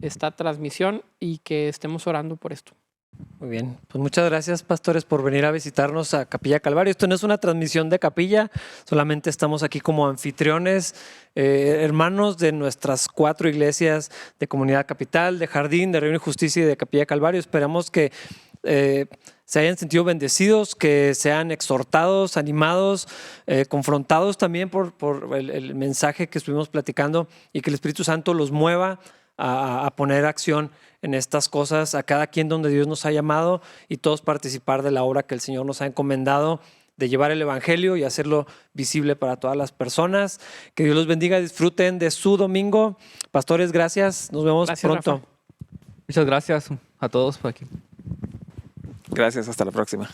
esta transmisión y que estemos orando por esto.
Muy bien, pues muchas gracias, pastores, por venir a visitarnos a Capilla Calvario. Esto no es una transmisión de capilla, solamente estamos aquí como anfitriones, hermanos de nuestras 4 iglesias de Comunidad Capital, de Jardín, de Reino y Justicia y de Capilla Calvario. Esperamos que se hayan sentido bendecidos, que sean exhortados, animados, confrontados también por el mensaje que estuvimos platicando, y que el Espíritu Santo los mueva a poner acción en estas cosas, a cada quien donde Dios nos ha llamado, y todos participar de la obra que el Señor nos ha encomendado, de llevar el Evangelio y hacerlo visible para todas las personas. Que Dios los bendiga, disfruten de su domingo. Pastores, gracias, nos vemos pronto.
Rafa. Muchas gracias a todos por aquí.
Gracias, hasta la próxima.